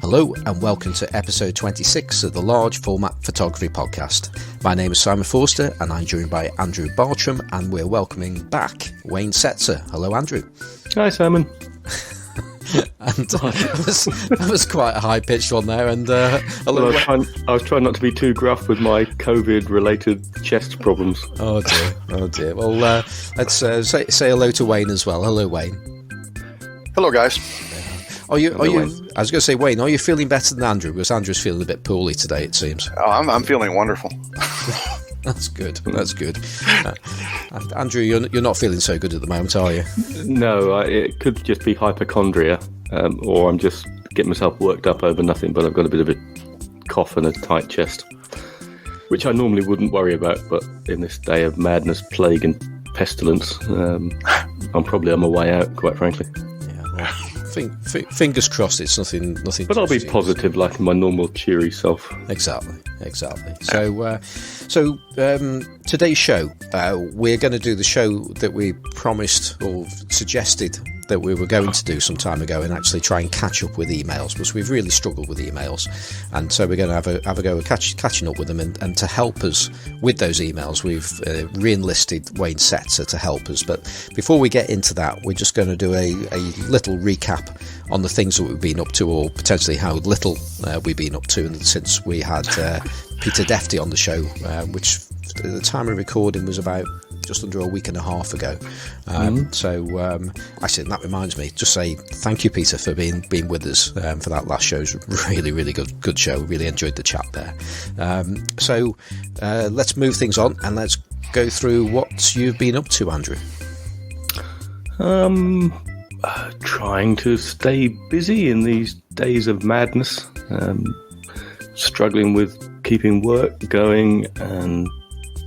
Hello and welcome to episode 26 of the Large Format Photography Podcast. My name is Simon Forster and I'm joined by Andrew Bartram, and we're welcoming back Wayne Setzer. Hello, Andrew. Hi, Simon. And that was quite a high-pitched one there. And hello. Well, I was trying not to be too gruff with my COVID-related chest problems. Oh dear. Well, let's say hello to Wayne as well. Hello, Wayne. Hello, guys. Are you? I was going to say, Wayne, are you feeling better than Andrew? Because Andrew's feeling a bit poorly today, it seems. Oh, I'm feeling wonderful. That's good. Andrew, you're not feeling so good at the moment, are you? No, it could just be hypochondria, or I'm just getting myself worked up over nothing, but I've got a bit of a cough and a tight chest, which I normally wouldn't worry about, but in this day of madness, plague and pestilence, I'm probably on my way out, quite frankly. Yeah, well, fingers crossed it's nothing. But I'll be positive, like my normal cheery self. Exactly. So today's show, we're going to do the show that we promised or suggested that we were going to do some time ago, and actually try and catch up with emails, because we've really struggled with emails, and so we're going to have a go at catching up with them, and to help us with those emails, we've re-enlisted Wayne Setzer to help us. But before we get into that, we're just going to do a little recap on the things that we've been up to, or potentially how little we've been up to since we had Peter Defty on the show, which at the time of recording was about just under a week and a half ago. So actually, that reminds me, just say thank you, Peter, for being with us for that last show. It was really good show. Really enjoyed the chat there. So let's move things on and let's go through what you've been up to, Andrew. Trying to stay busy in these days of madness. Struggling with keeping work going and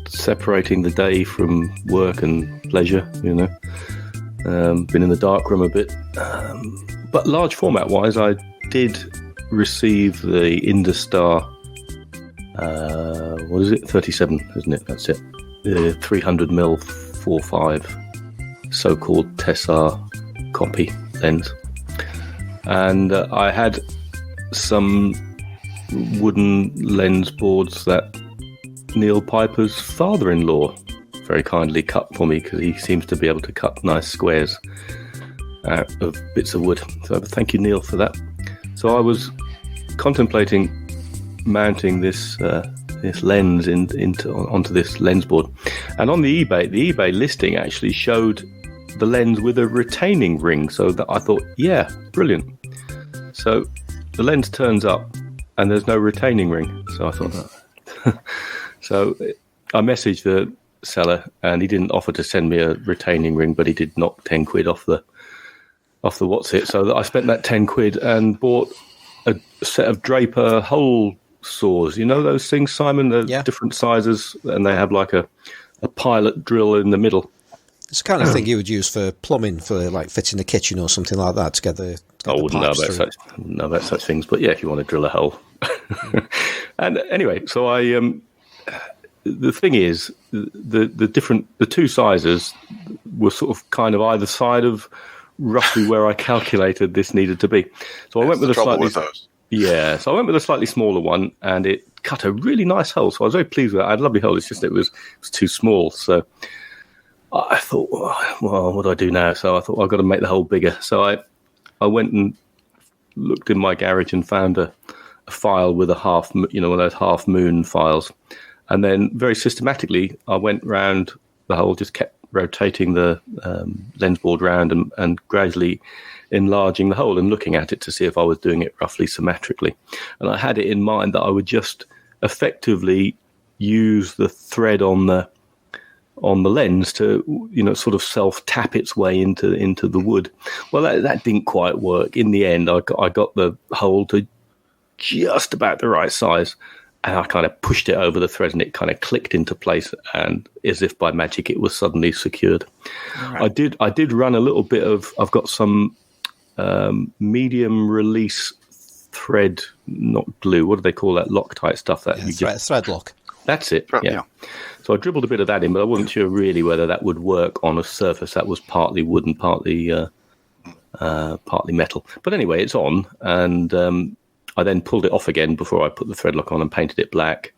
separating the day from work and pleasure, been in the darkroom a bit, but large format wise, I did receive the Industar 37, isn't it? That's it, the 300mm 4.5 so-called Tessar copy lens, and I had some wooden lens boards that Neil Piper's father-in-law very kindly cut for me, because he seems to be able to cut nice squares out of bits of wood. So thank you, Neil, for that. So I was contemplating mounting this lens onto this lens board, and on the eBay listing actually showed the lens with a retaining ring. So that I thought, yeah, brilliant. So the lens turns up and there's no retaining ring. So I thought, so I messaged the seller, and he didn't offer to send me a retaining ring, but he did knock 10 quid off the what's it. So I spent that 10 quid and bought a set of Draper hole saws. You know those things, Simon? They're different sizes, and they have like a pilot drill in the middle. It's the kind of thing you would use for plumbing, for like fitting a kitchen or something like that to get the I wouldn't know about such things, but yeah, if you want to drill a hole. And anyway, so I the thing is, the two sizes were sort of kind of either side of roughly where I calculated this needed to be. So I went with So I went with a slightly smaller one, and it cut a really nice hole. So I was very pleased with it. I had a lovely hole. It's just it was too small. So I thought, well, what do I do now? So I thought, I've got to make the hole bigger. So I went and looked in my garage and found a file with one of those half moon files. And then very systematically, I went round the hole, just kept rotating the lens board round and gradually enlarging the hole and looking at it to see if I was doing it roughly symmetrically. And I had it in mind that I would just effectively use the thread on the lens to, sort of self-tap its way into the wood. Well, that didn't quite work. In the end, I got the hole to just about the right size, and I kind of pushed it over the thread, and it kind of clicked into place, and as if by magic, it was suddenly secured. Right. I did run a little bit of. I've got some medium release thread, not glue. What do they call that Loctite stuff? Thread lock. That's it. Yeah. So I dribbled a bit of that in, but I wasn't sure really whether that would work on a surface that was partly wood and partly metal. But anyway, it's on, and I then pulled it off again before I put the thread lock on and painted it black,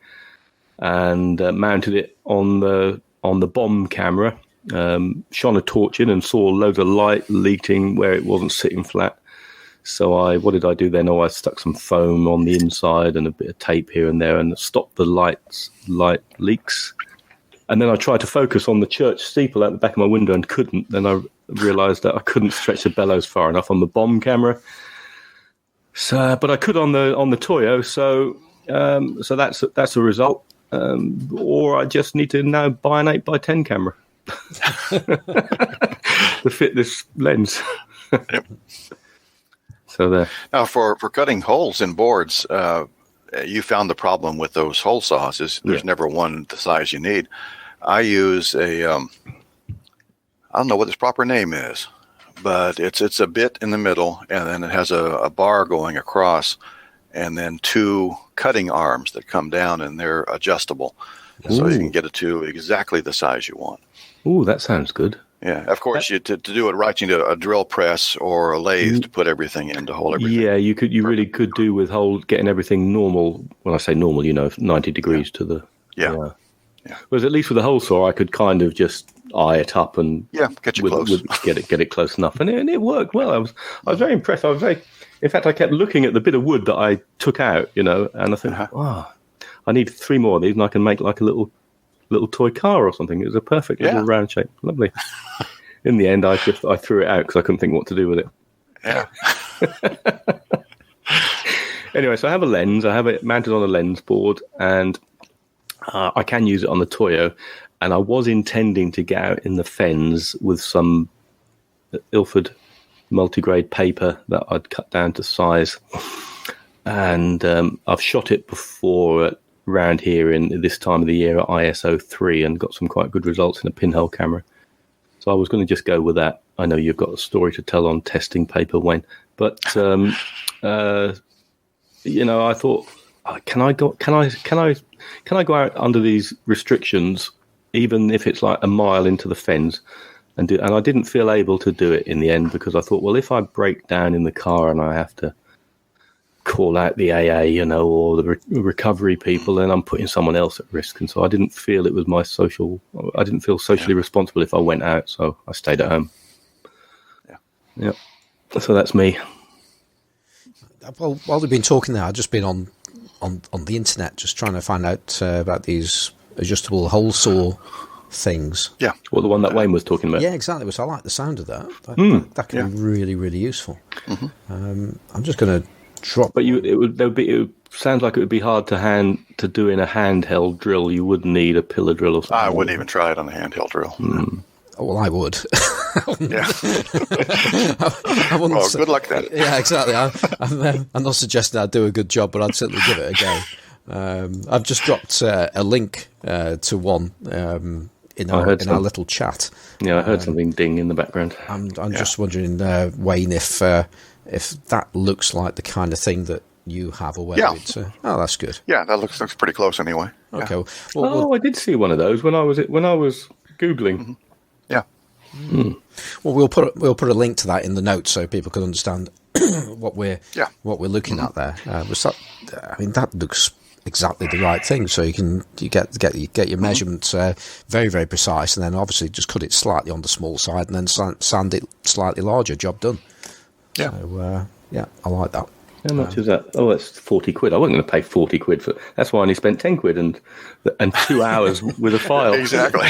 and mounted it on the bomb camera. Shone a torch in and saw loads of light leaking where it wasn't sitting flat. So what did I do then? I stuck some foam on the inside and a bit of tape here and there and stopped the light leaks. And then I tried to focus on the church steeple out the back of my window and couldn't. Then I realised that I couldn't stretch the bellows far enough on the bomb camera. So, but I could on the Toyo. So that's a result. Or I just need to now buy an 8x10 camera to fit this lens. Yep. So there. Now, for cutting holes in boards, you found the problem with those hole saws is there's never one the size you need. I use I don't know what its proper name is, but it's a bit in the middle, and then it has a bar going across, and then 2 cutting arms that come down, and they're adjustable. So you can get it to exactly the size you want. Ooh, that sounds good. Yeah, of course, to do it right, you need a drill press or a lathe to put everything in, to hold everything. Yeah, you really could do with getting everything normal. When I say normal, 90 degrees to the... Yeah. Whereas at least with the hole saw, I could kind of just eye it up and get you close. Get it close enough, and it worked well. I was very impressed. In fact, I kept looking at the bit of wood that I took out, and I thought, wow, I need 3 more of these, and I can make like a little toy car or something. It was a perfect little round shape. Lovely. In the end, I threw it out because I couldn't think what to do with it. Yeah. Anyway, so I have a lens. I have it mounted on a lens board, and I can use it on the Toyo. And I was intending to get out in the fens with some Ilford multigrade paper that I'd cut down to size. And I've shot it before around here in this time of the year at ISO 3 and got some quite good results in a pinhole camera. So I was going to just go with that. I know you've got a story to tell on testing paper, Wayne, but I thought, can I go out under these restrictions, even if it's like a mile into the fens, and I didn't feel able to do it in the end because I thought, well, if I break down in the car and I have to call out the AA, or the recovery people, then I'm putting someone else at risk. And so I didn't feel it was I didn't feel socially responsible if I went out. So I stayed at home. Yeah. So that's me. Well, while we've been talking there, I've just been on the internet just trying to find out about these adjustable hole saw things. Yeah. Well, the one that Wayne was talking about. Yeah, exactly. So I like the sound of that. That can be really, really useful. Mm-hmm. I'm just going to drop. But it sounds like it would be hard to do in a handheld drill. You would need a pillar drill or something. I wouldn't even try it on a handheld drill. Well, I would. Yeah. I wouldn't. Well, good luck then. Yeah, exactly. I'm not suggesting I'd do a good job, but I'd certainly give it a go. I've just dropped a link to one in our little chat. Yeah, I heard something ding in the background. I'm just wondering, Wayne, if that looks like the kind of thing that you have, or whether it's. Oh, that's good. Yeah, that looks pretty close anyway. Okay. Yeah. Well, I did see one of those when I was Googling. Mm-hmm. Yeah. Well, we'll put a link to that in the notes so people can understand what we're looking at there. That looks exactly the right thing. So you get your measurements very, very precise, and then obviously just cut it slightly on the small side, and then sand it slightly larger. Job done. Yeah. So I like that. How much is that? Oh, that's 40 quid. I wasn't going to pay 40 quid for. That's why I only spent 10 quid and 2 hours with a file. Exactly.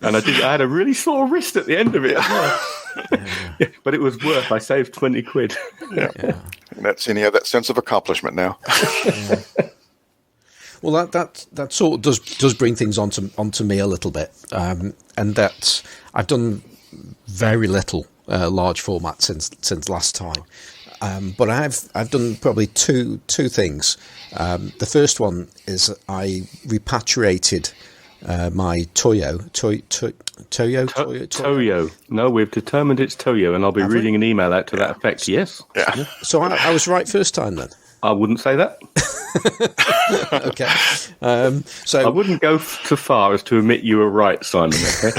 And I had a really sore wrist at the end of it. Yeah, but it was worth. I saved 20 quid. Yeah. And you have that sense of accomplishment now. Well, that sort of does bring things onto me a little bit, and that I've done very little large format since last time. But I've done probably two things. The first one is I repatriated my Toyo. No, we've determined it's Toyo, and I'll be reading an email out to that effect. Yes. Yeah. So I was right first time then. I wouldn't say that. Okay. So I wouldn't go so far as to admit you were right, Simon. Okay?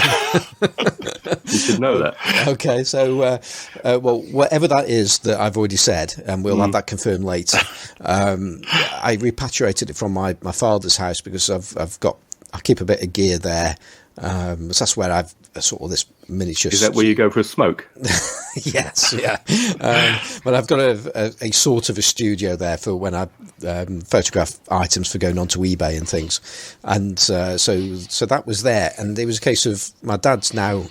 You should know that. Okay. So, well, whatever that is that I've already said, and we'll have that confirmed later. I repatriated it from my father's house because I keep a bit of gear there. So that's where I've sort of this miniature. Is that where you go for a smoke? Yes, yeah. But I've got a sort of a studio there for when I photograph items for going onto eBay and things, and so that was there, and it was a case of my dad's now.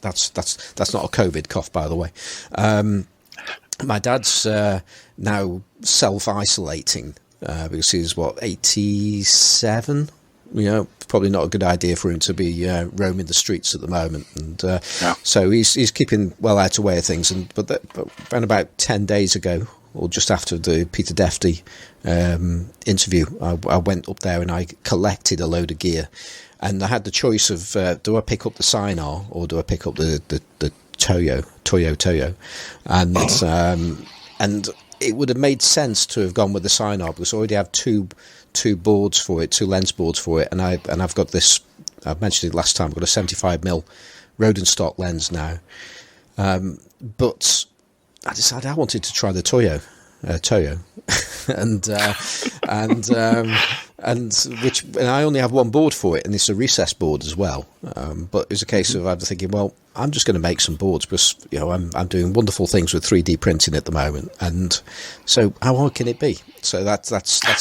That's not a COVID cough, by the way. My dad's now self-isolating because he's 87. Probably not a good idea for him to be roaming the streets at the moment, and so he's keeping well out of way of things. But around about 10 days ago, or just after the Peter Defty interview, I went up there and I collected a load of gear, and I had the choice of do I pick up the Sinar or do I pick up the Toyo, and it would have made sense to have gone with the Sinar because I already have two boards for it, two lens boards for it, and I've got this. I mentioned it last time. I've got a 75mm Rodenstock lens now, but I decided I wanted to try the Toyo, and I only have one board for it, and it's a recessed board as well. But it was a case of I'm thinking, well, I'm just going to make some boards because I'm doing wonderful things with 3D printing at the moment, and so how hard can it be? So that's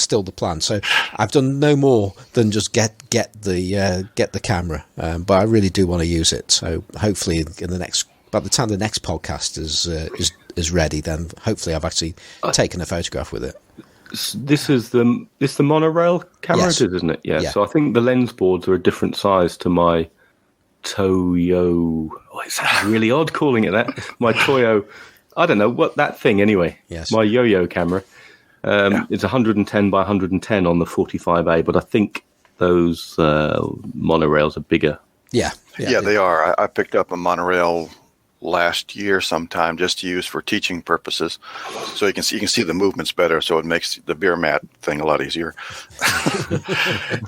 still the plan. So I've done no more than just get the camera, but I really do want to use it. So hopefully by the time the next podcast is ready, then hopefully I've actually taken a photograph with it. This is the monorail camera, Yes. isn't it? Yeah. Yeah. So I think the lens boards are a different size to my Toyo. Oh, it sounds really odd calling it that. My Toyo. I don't know what that thing anyway. Yes. My yo-yo camera. It's 110 by 110 on the 45A, but I think those monorails are bigger. Yeah, they are. I picked up a monorail last year sometime just to use for teaching purposes, so you can see the movements better, so it makes the beer mat thing a lot easier.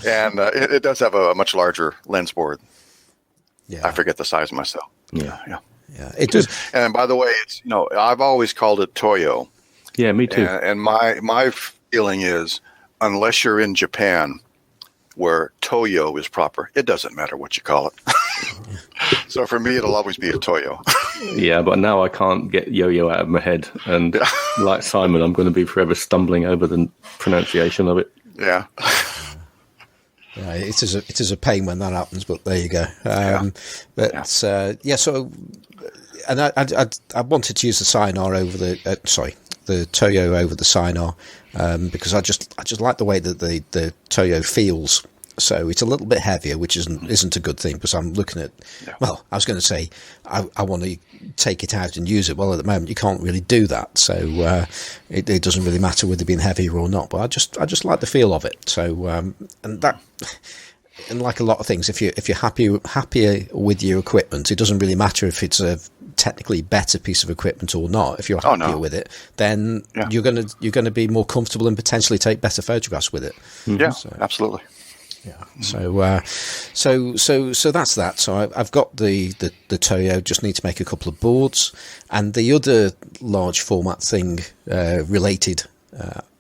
And it does have a much larger lens board. Yeah. I forget the size myself. Yeah, it does. And by the way, it's I've always called it Toyo. Yeah, me too. And my feeling is, unless you're in Japan, where Toyo is proper, it doesn't matter what you call it. So for me, it'll always be a Toyo. Yeah, but now I can't get yo-yo out of my head, and like Simon, I'm going to be forever stumbling over the pronunciation of it. Yeah. Yeah, it is a pain when that happens, but there you go. So, and I wanted to use the Sinar over the Toyo over the Sinar, because I just like the way that the Toyo feels. So it's a little bit heavier, which isn't a good thing, because I'm looking at. Yeah. Well, I was going to say I want to take it out and use it. Well, at the moment you can't really do that, so it doesn't really matter whether being heavier or not. But I just like the feel of it. So and like a lot of things, if you're happier with your equipment, it doesn't really matter if it's a technically better piece of equipment or not. If you're happier with it, then you're gonna be more comfortable and potentially take better photographs with it. Yeah, absolutely. Yeah. So that's that. So I've got the Toyo. Just need to make a couple of boards, and the other large format thing related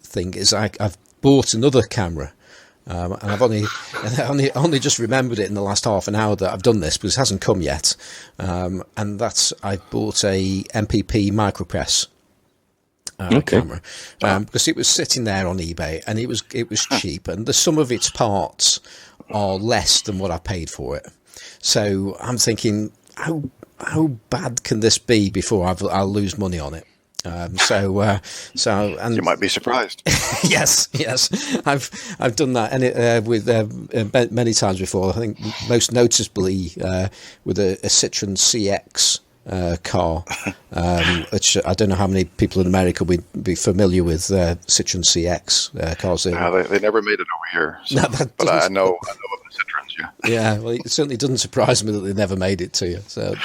thing is I've bought another camera. And I've only just remembered it in the last half an hour that I've done this, because it hasn't come yet. And that's I bought a MPP micropress camera, because it was sitting there on eBay, and it was cheap, and the sum of its parts are less than what I paid for it. So I'm thinking, how bad can this be before I'll lose money on it? And you might be surprised. yes, I've done that, and with many times before. I think most noticeably with a Citroen CX car, which I don't know how many people in America would be familiar with Citroen CX cars. They never made it over here, so, but I know of the Citroens. Yeah, well, it certainly doesn't surprise me that they never made it to you. So,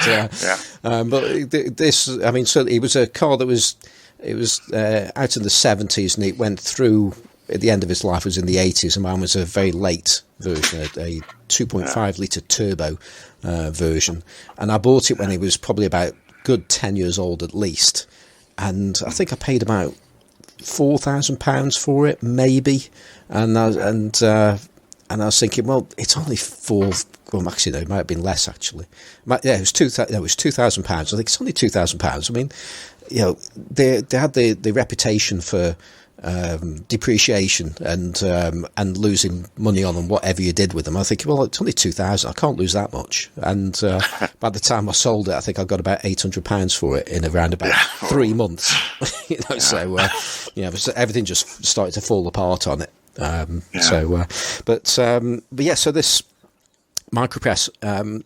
but this, I mean, certainly it was a car that was it was out in the 70s, and it went through. At the end of his life was in the 80s, and mine was a very late version, a 2.5 litre turbo version. And I bought it when it was probably about good 10 years old at least. And I think I paid about £4,000 for it, maybe. And I was thinking, well, it's only well, actually, no, it might have been less, actually. It was £2,000. I think it's only £2,000. I mean, they had the reputation for depreciation and losing money on them, whatever you did with them. I think, well, it's only 2,000. I can't lose that much. And by the time I sold it, I think I got about £800 for it in around about 3 months. So everything just started to fall apart on it. So this micropress,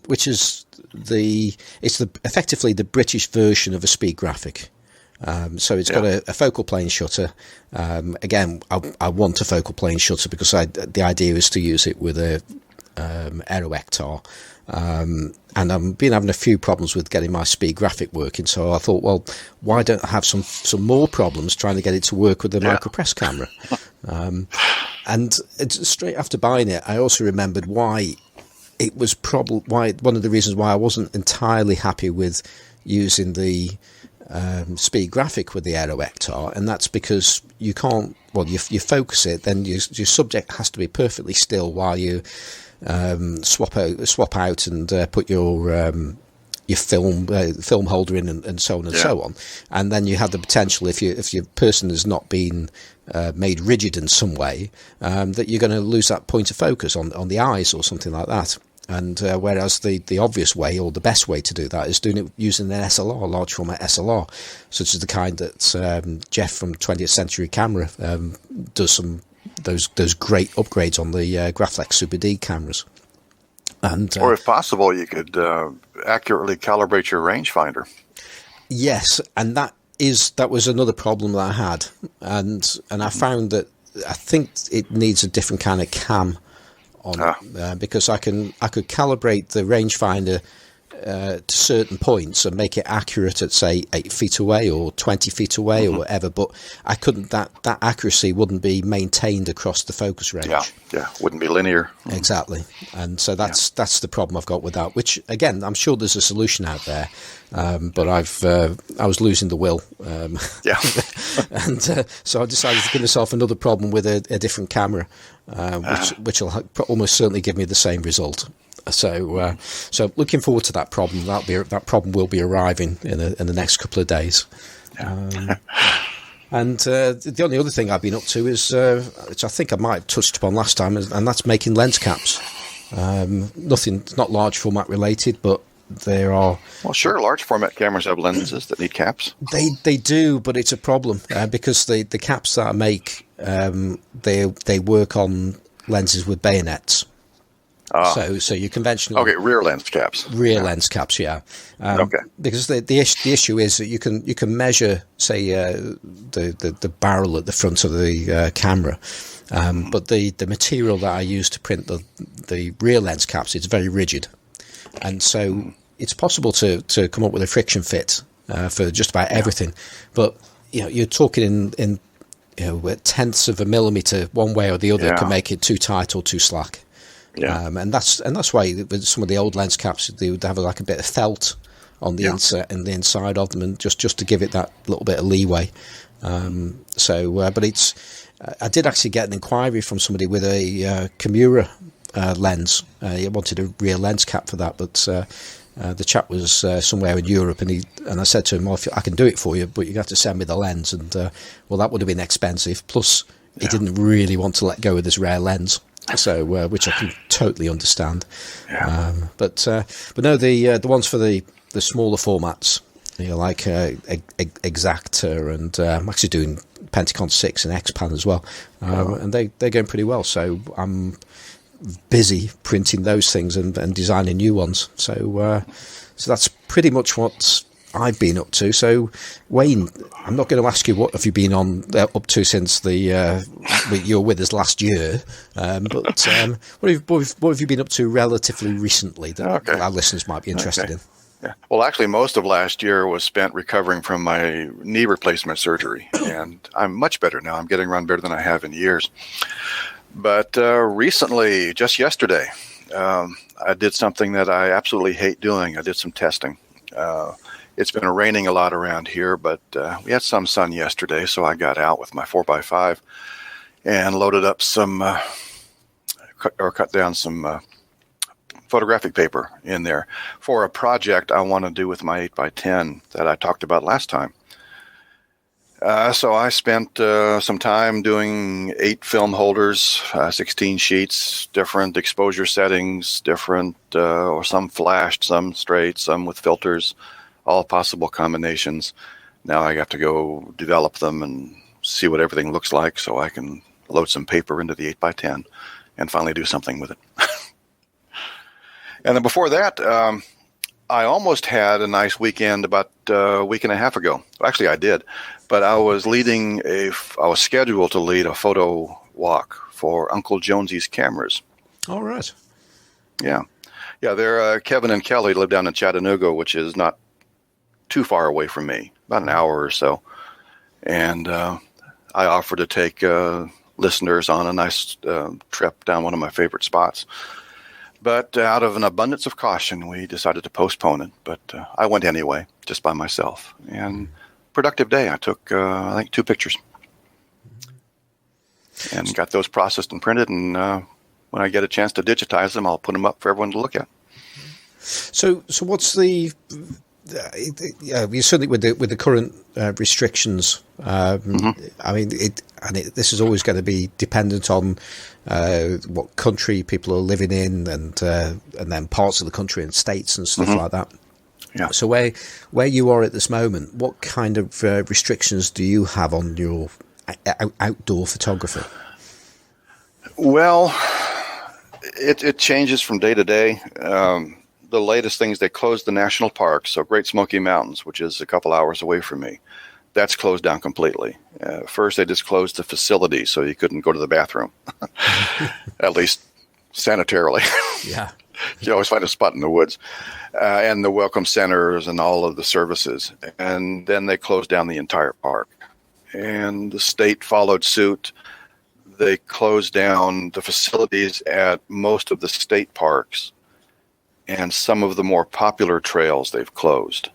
which is effectively the British version of a speed graphic. So it's got a focal plane shutter. Again, I want a focal plane shutter because the idea is to use it with a Aeroectar. And I've been having a few problems with getting my speed graphic working. So I thought, well, why don't I have some more problems trying to get it to work with the micropress camera? And straight after buying it, I also remembered why it was one of the reasons why I wasn't entirely happy with using the speed graphic with the Aeroectar, and that's because you can't. Well, you focus it, then your subject has to be perfectly still while you swap out and put your film holder in, and so on and so on. And then you have the potential, if your person has not been made rigid in some way, that you're going to lose that point of focus on the eyes or something like that. And whereas the obvious way, or the best way to do that, is doing it using an SLR, large format SLR, such as the kind that Jeff from 20th Century Camera does those great upgrades on the Graflex Super D cameras. And or if possible, you could accurately calibrate your rangefinder. Yes, and that was another problem that I had, and I found that I think it needs a different kind of cam on because I could calibrate the rangefinder to certain points and make it accurate at, say, 8 feet away or 20 feet away or whatever, but I couldn't. That accuracy wouldn't be maintained across the focus range. Yeah, wouldn't be linear. Exactly, and so that's the problem I've got with that. Which again, I'm sure there's a solution out there, but I was losing the will. And so I decided to give myself another problem with a different camera, which will almost certainly give me the same result. So looking forward to that problem. That problem will be arriving in the next couple of days. And the only other thing I've been up to is, which I think I might have touched upon last time, and that's making lens caps. Not large format related, but there are. Well, sure, large format cameras have lenses that need caps. They do, but it's a problem because the caps that I make, they work on lenses with bayonets. So your conventional rear lens caps. Lens caps, yeah. Because the issue is that you can measure, say, the barrel at the front of the camera, but the material that I use to print the rear lens caps is very rigid, and so it's possible to come up with a friction fit for just about everything, but you're talking in tenths of a millimeter one way or the other can make it too tight or too slack. And that's why with some of the old lens caps they would have like a bit of felt on the inside of them, and just to give it that little bit of leeway. But I did actually get an inquiry from somebody with a Kimura lens. He wanted a rear lens cap for that, but the chap was somewhere in Europe, and I said to him, well, I can do it for you, but you have to send me the lens, and well, that would have been expensive. Plus, he didn't really want to let go of this rare lens. So, which I can totally understand. But no, the ones for the smaller formats, like Exacta, and I'm actually doing Penticon 6 and X-Pan as well, and they're going pretty well. So I'm busy printing those things and designing new ones. So that's pretty much what I've been up to. So, Wayne, I'm not going to ask you what have you been up to since you were with us last year, but what have you been up to relatively recently that our listeners might be interested in? Yeah. Well, actually, most of last year was spent recovering from my knee replacement surgery, and I'm much better now. I'm getting around better than I have in years. But recently, just yesterday, I did something that I absolutely hate doing. I did some testing. It's been raining a lot around here, but we had some sun yesterday, so I got out with my 4x5 and loaded up cut down some photographic paper in there for a project I want to do with my 8x10 that I talked about last time. So I spent some time doing 8 film holders, 16 sheets, different exposure settings, different, or some flashed, some straight, some with filters, all possible combinations. Now I have to go develop them and see what everything looks like so I can load some paper into the 8x10 and finally do something with it. And then before that, I almost had a nice weekend about a week and a half ago. Actually, I did. But I was scheduled to lead a photo walk for Uncle Jonesy's cameras. All right. Yeah. Yeah, they're Kevin and Kelly live down in Chattanooga, which is not too far away from me, about an hour or so. And I offered to take listeners on a nice trip down one of my favorite spots. But out of an abundance of caution, we decided to postpone it. But I went anyway, just by myself. And productive day. I took, I think, 2 pictures. And got those processed and printed. And when I get a chance to digitize them, I'll put them up for everyone to look at. So what's the... certainly with the current restrictions, I mean, this is always going to be dependent on what country people are living in, and then parts of the country and states and stuff like that. Yeah. So where you are at this moment, what kind of restrictions do you have on your outdoor photography? Well, it changes from day to day. The latest thing is they closed the national park, so Great Smoky Mountains, which is a couple hours away from me, that's closed down completely. First, they just closed the facility, so you couldn't go to the bathroom, at least sanitarily. Yeah. You always find a spot in the woods, and the welcome centers and all of the services. And then they closed down the entire park. And the state followed suit. They closed down the facilities at most of the state parks. And some of the more popular trails they've closed.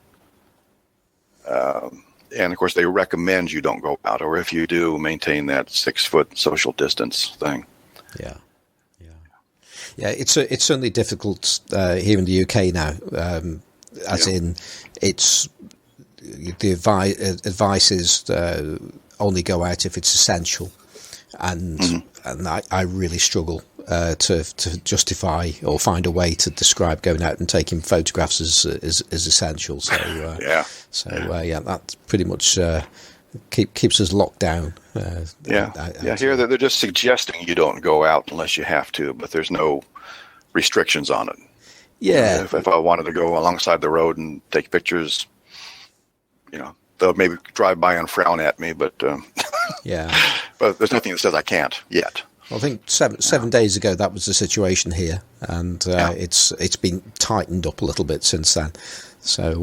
And, of course, they recommend you don't go out, or if you do, maintain that 6-foot social distance thing. Yeah. Yeah, it's certainly difficult here in the UK now, in it's the advice is only go out if it's essential. And I really struggle to justify or find a way to describe going out and taking photographs as essential. So that pretty much keeps us locked down. Here they're just suggesting you don't go out unless you have to, but there's no restrictions on it. Yeah. If I wanted to go alongside the road and take pictures, they'll maybe drive by and frown at me, but but there's nothing that says I can't yet. I think seven days ago that was the situation here, and it's been tightened up a little bit since then. So,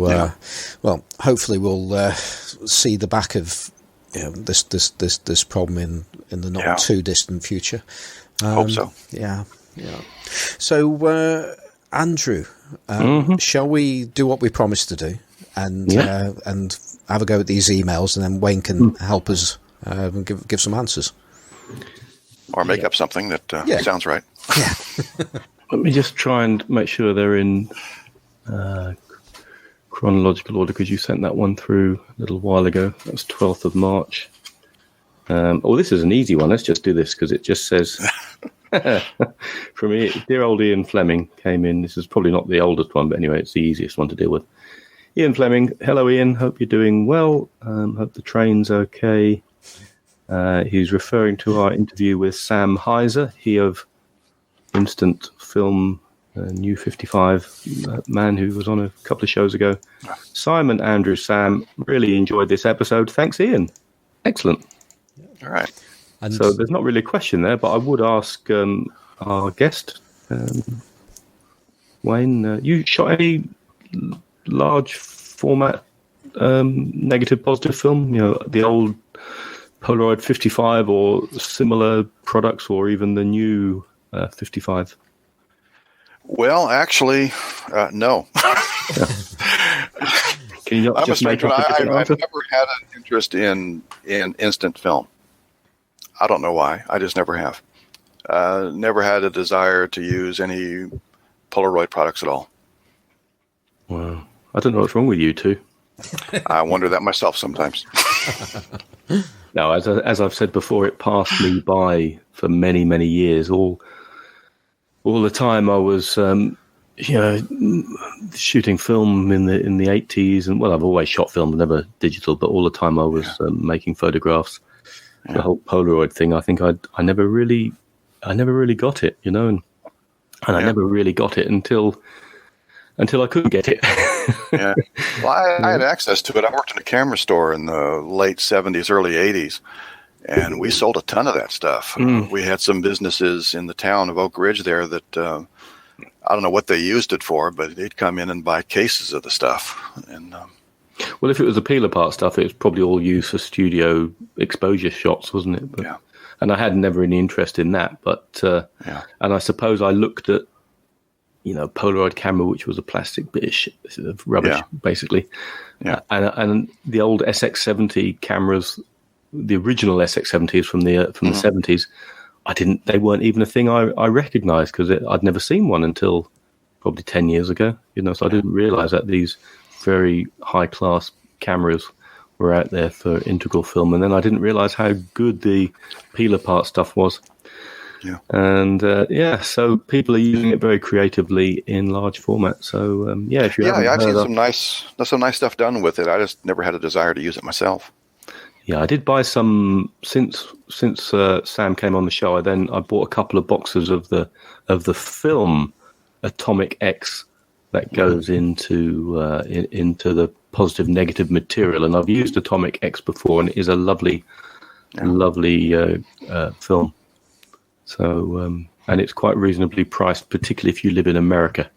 well, hopefully we'll see the back of this problem in the not too distant future. Hope so. Yeah. So, Andrew, shall we do what we promised to do and have a go at these emails, and then Wayne can help us give some answers, or make up something that sounds right. Yeah. Let me just try and make sure they're in chronological order, because you sent that one through a little while ago. That was 12th of March. This is an easy one. Let's just do this because it just says, from me, dear old Ian Flemming came in. This is probably not the oldest one, but anyway, it's the easiest one to deal with. Ian Flemming, hello Ian, hope you're doing well. Hope the train's okay. He's referring to our interview with Sam Heiser, he of Instant Film, New 55 man who was on a couple of shows ago. Simon, Andrew, Sam, really enjoyed this episode. Thanks, Ian. Excellent. All right. And so there's not really a question there, but I would ask our guest, Wayne, you shot any large format negative positive film? The old Polaroid 55 or similar products, or even the new 55? Well, actually, no. Can you not just make up a different answer? I've never had an interest in instant film. I don't know why. I just never have. Never had a desire to use any Polaroid products at all. Wow. I don't know what's wrong with you two. I wonder that myself sometimes. No, as I've said before, it passed me by for many, many years. All the time I was, shooting film in the 80s, and I've always shot film, never digital, but all the time I was making photographs. Yeah. The whole Polaroid thing, I think I never really got it, and I never really got it until I couldn't get it. Yeah. Well, I had access to it. I worked in a camera store in the late 70s, early 80s, and we sold a ton of that stuff. We had some businesses in the town of Oak Ridge there that I don't know what they used it for, but they'd come in and buy cases of the stuff. And well, if it was the peeler part stuff, it was probably all used for studio exposure shots, wasn't it? But, yeah. And I had never any interest in that. But and I suppose I looked at Polaroid camera, which was a plastic bit of rubbish, basically. Yeah. And the old SX70 cameras, the original SX70s from the 70s, they weren't even a thing I recognised, because I'd never seen one until probably 10 years ago. So I didn't realise that these very high class cameras were out there for integral film, and then I didn't realise how good the peeler part stuff was. Yeah. And so people are using it very creatively in large format. So if you I've seen some nice stuff done with it. I just never had a desire to use it myself. Yeah, I did buy some since Sam came on the show. I bought a couple of boxes of the film Atomic X that goes into the positive negative material, and I've used Atomic X before, and it is a lovely film. So and it's quite reasonably priced, particularly if you live in America,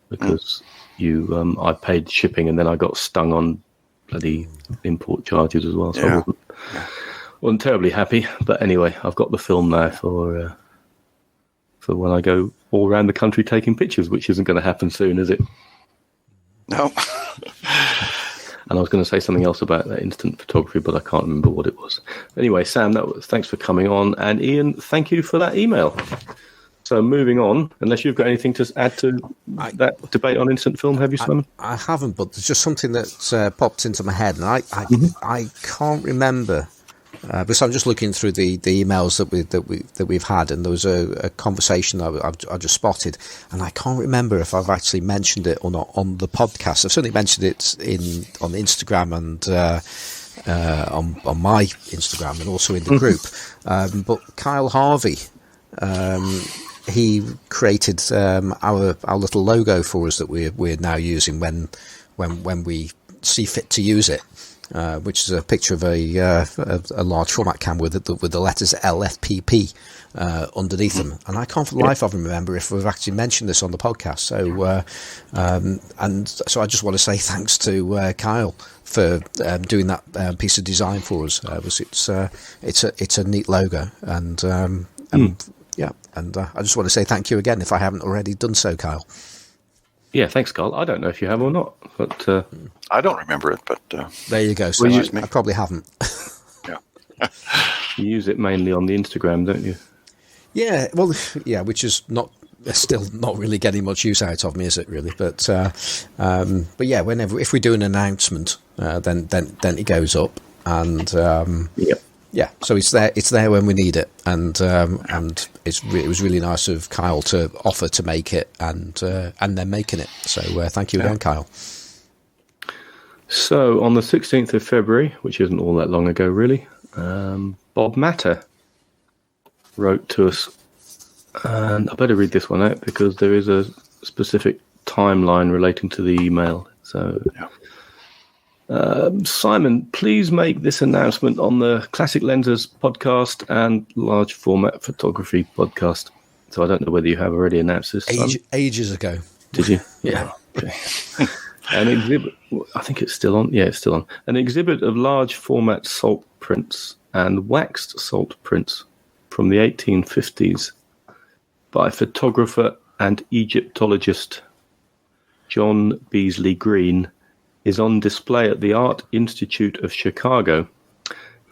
because I paid shipping and then I got stung on bloody import charges as well. So I wasn't terribly happy. But anyway, I've got the film now for when I go all around the country taking pictures, which isn't going to happen soon, is it? No. And I was going to say something else about that instant photography, but I can't remember what it was. Anyway, Sam, thanks for coming on. And Ian, thank you for that email. So moving on, unless you've got anything to add to that debate on instant film, have you, Simon? I haven't, but there's just something that popped into my head, and I can't remember. Because I'm just looking through the emails that we've had, and there was a conversation I just spotted, and I can't remember if I've actually mentioned it or not on the podcast. I've certainly mentioned it on Instagram and on my Instagram, and also in the group. But Kyle Harvey, he created our little logo for us that we're now using when we see fit to use it. Which is a picture of a large format camera with the letters LFPP underneath them, and I can't for the life of me remember if we've actually mentioned this on the podcast. So, and so I just want to say thanks to Kyle for doing that piece of design for us. It's a neat logo, and I just want to say thank you again if I haven't already done so, Kyle. Yeah, thanks, Carl. I don't know if you have or not, but I don't remember it. But there you go. So I probably haven't. Yeah, you use it mainly on the Instagram, don't you? Yeah, well, yeah, which is still not really getting much use out of me, is it really? But yeah, if we do an announcement, then it goes up, and yeah, so it's there when we need it, and it was really nice of Kyle to offer to make it, and then making it. So thank you again, Kyle. So on the 16th of February, which isn't all that long ago, really, Bob Matter wrote to us, and I better read this one out because there is a specific timeline relating to the email. So. Yeah. Simon, please make this announcement on the Classic Lenses podcast and Large Format Photography podcast. So I don't know whether you have already announced this. Ages ago. Did you? Yeah. Okay. An exhibit, I think it's still on. Yeah, it's still on. An exhibit of large format salt prints and waxed salt prints from the 1850s by photographer and Egyptologist John Beasley Green is on display at the Art Institute of Chicago.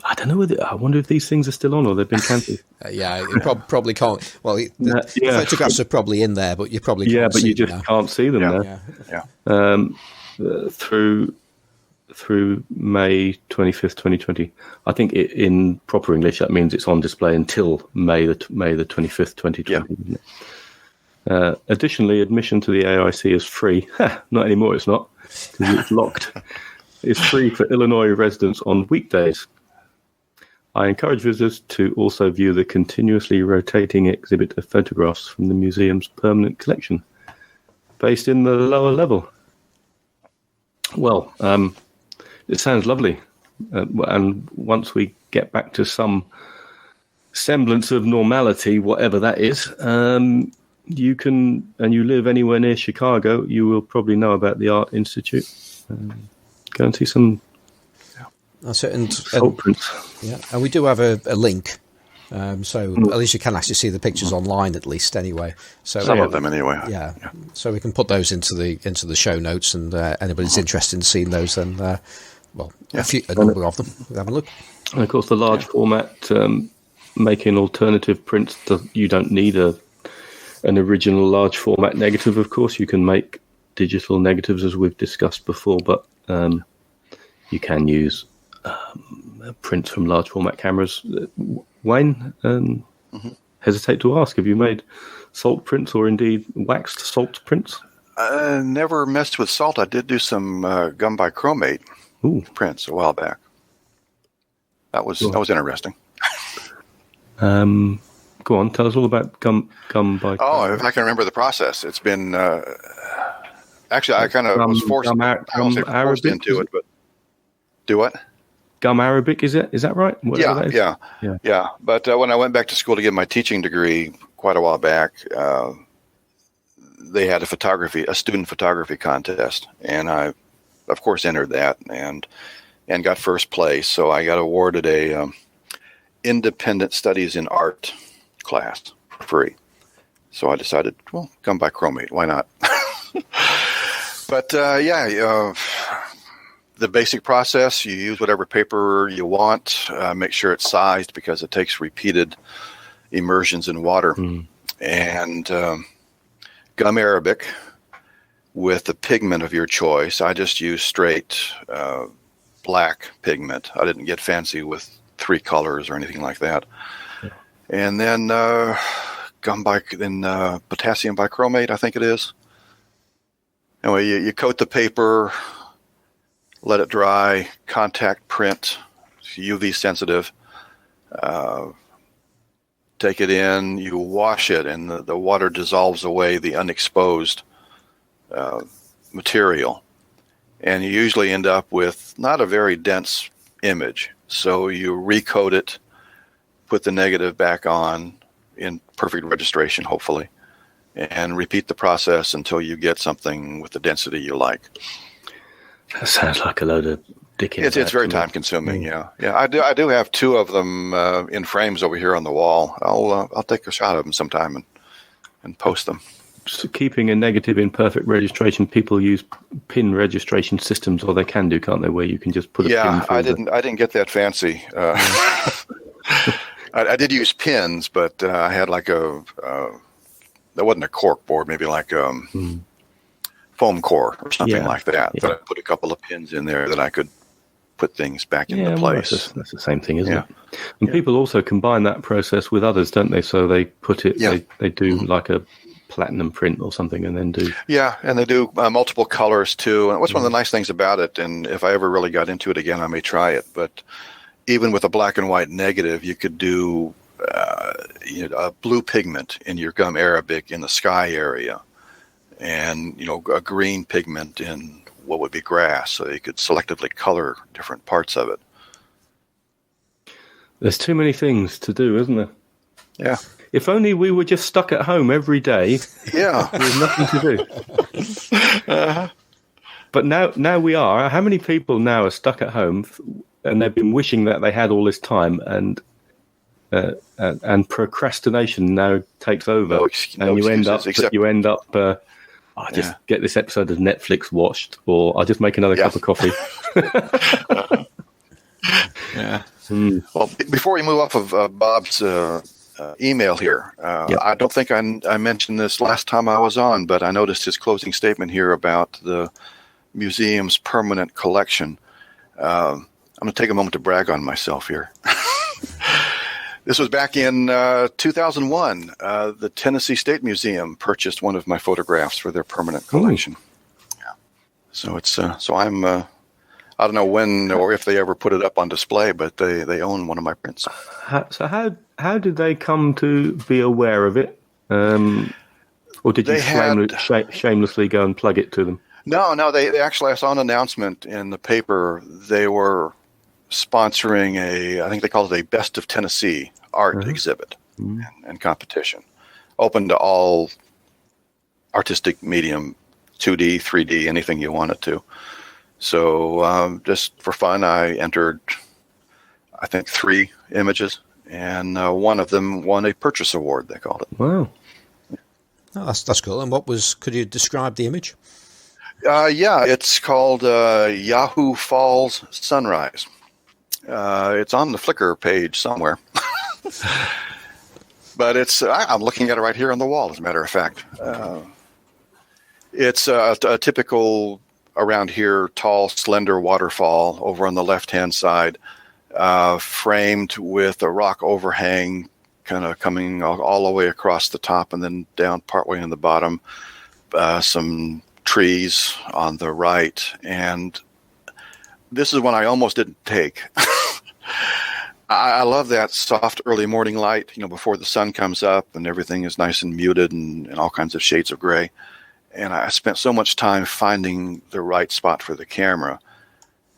I don't know I wonder if these things are still on or they've been cancelled. Yeah, you probably can't. Well, the photographs are probably in there, but you probably can't see them. Yeah, but you just can't see them there. Through May 25th, 2020. I think in proper English that means it's on display until May the 25th, 2020. Yeah. Additionally, admission to the AIC is free. Not anymore, it's not, because it's locked. It's free for Illinois residents on weekdays. I encourage visitors to also view the continuously rotating exhibit of photographs from the museum's permanent collection, based in the lower level. Well, it sounds lovely. And once we get back to some semblance of normality, whatever that is, you can, and you live anywhere near Chicago, you will probably know about the Art Institute. Go and see some That's it. And prints. Yeah, and we do have a link, so at least you can actually see the pictures online, at least anyway. So some of them anyway. Yeah, so we can put those into the show notes, and anybody's interested in seeing those, then a number of them. We'll have a look. And of course, the large format making alternative prints. You don't need an original large format negative. Of course, you can make digital negatives as we've discussed before, but you can use prints from large format cameras. Wayne, hesitate to ask, have you made salt prints or indeed waxed salt prints? Never messed with salt. I did do some gum bichromate prints a while back. That was interesting. Go on, tell us all about gum bichromate. Oh, if I can remember the process. It's been actually I kind of was forced into it, but do what? Gum Arabic, is that right? Yeah. But when I went back to school to get my teaching degree quite a while back, they had a student photography contest, and I, of course, entered that and got first place. So I got awarded a independent studies in art class for free. So I decided, well, gum bichromate, why not? But the basic process, you use whatever paper you want, make sure it's sized because it takes repeated immersions in water. And gum Arabic with the pigment of your choice. I just used straight black pigment. I didn't get fancy with 3 colors or anything like that. And then potassium bichromate, I think it is. Anyway, you coat the paper, let it dry, contact print, UV sensitive. Take it in, you wash it, and the water dissolves away the unexposed material. And you usually end up with not a very dense image. So you recoat it, put the negative back on in perfect registration, hopefully, and repeat the process until you get something with the density you like. That sounds like a load of dickheads. It's very time consuming. Yeah. I do have 2 of them in frames over here on the wall. I'll take a shot of them sometime and post them. So keeping a negative in perfect registration, people use pin registration systems, or they can do, can't they? Where you can just put a pin. Yeah, I didn't get that fancy. I did use pins, but I had like that wasn't a cork board, maybe like foam core or something like that. Yeah. But I put a couple of pins in there that I could put things back into place. Well, that's the same thing, isn't it? And people also combine that process with others, don't they? So they put it, they do like a platinum print or something, and then do. Yeah, and they do multiple colors too. And what's one of the nice things about it, and if I ever really got into it again, I may try it, but even with a black and white negative, you could do a blue pigment in your gum Arabic in the sky area, and a green pigment in what would be grass, so you could selectively color different parts of it. There's too many things to do, isn't there? Yeah. If only we were just stuck at home every day. Yeah. With nothing to do. But now we are. How many people now are stuck at home and they've been wishing that they had all this time, and procrastination now takes over, and you end up. I just get this episode of Netflix watched, or I just make another cup of coffee. Yeah. Well, before we move off of Bob's email here, I don't think I mentioned this last time I was on, but I noticed his closing statement here about the museum's permanent collection. I'm going to take a moment to brag on myself here. This was back in 2001. The Tennessee State Museum purchased one of my photographs for their permanent collection. Yeah. So it's I'm I don't know when or if they ever put it up on display, but they own one of my prints. So how did they come to be aware of it? Or did you shamelessly go and plug it to them? No. They actually, I saw an announcement in the paper. They were sponsoring I think they called it a Best of Tennessee art exhibit and competition, open to all artistic medium, 2D, 3D, anything you wanted to. So just for fun, I entered, I think, 3 images, and one of them won a purchase award, they called it. Wow. Oh, that's cool. And could you describe the image? It's called Yahoo Falls Sunrise. It's on the Flickr page somewhere. But I'm looking at it right here on the wall, as a matter of fact. It's a typical, around here, tall, slender waterfall over on the left-hand side, framed with a rock overhang kind of coming all the way across the top and then down partway in the bottom. Some trees on the right. And this is one I almost didn't take. I love that soft early morning light, before the sun comes up and everything is nice and muted and all kinds of shades of gray. And I spent so much time finding the right spot for the camera.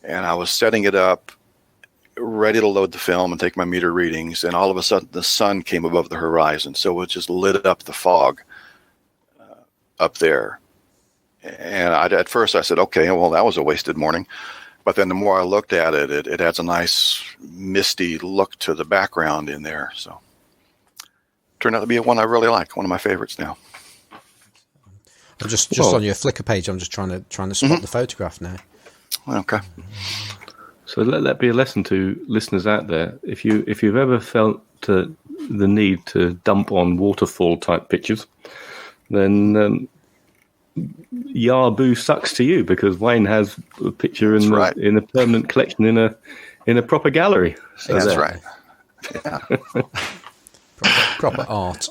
And I was setting it up, ready to load the film and take my meter readings. And all of a sudden the sun came above the horizon. So it just lit up the fog up there. And at first I said, okay, well, that was a wasted morning. But then the more I looked at it, it adds a nice misty look to the background in there. So turned out to be one I really like, one of my favorites now. I'm just on your Flickr page. I'm just trying to spot the photograph now. Okay. So let that be a lesson to listeners out there. If you've ever felt the need to dump on waterfall type pictures, then Yahoo sucks to you, because Wayne has a picture in a permanent collection in a proper gallery. So that's right. Yeah. proper art.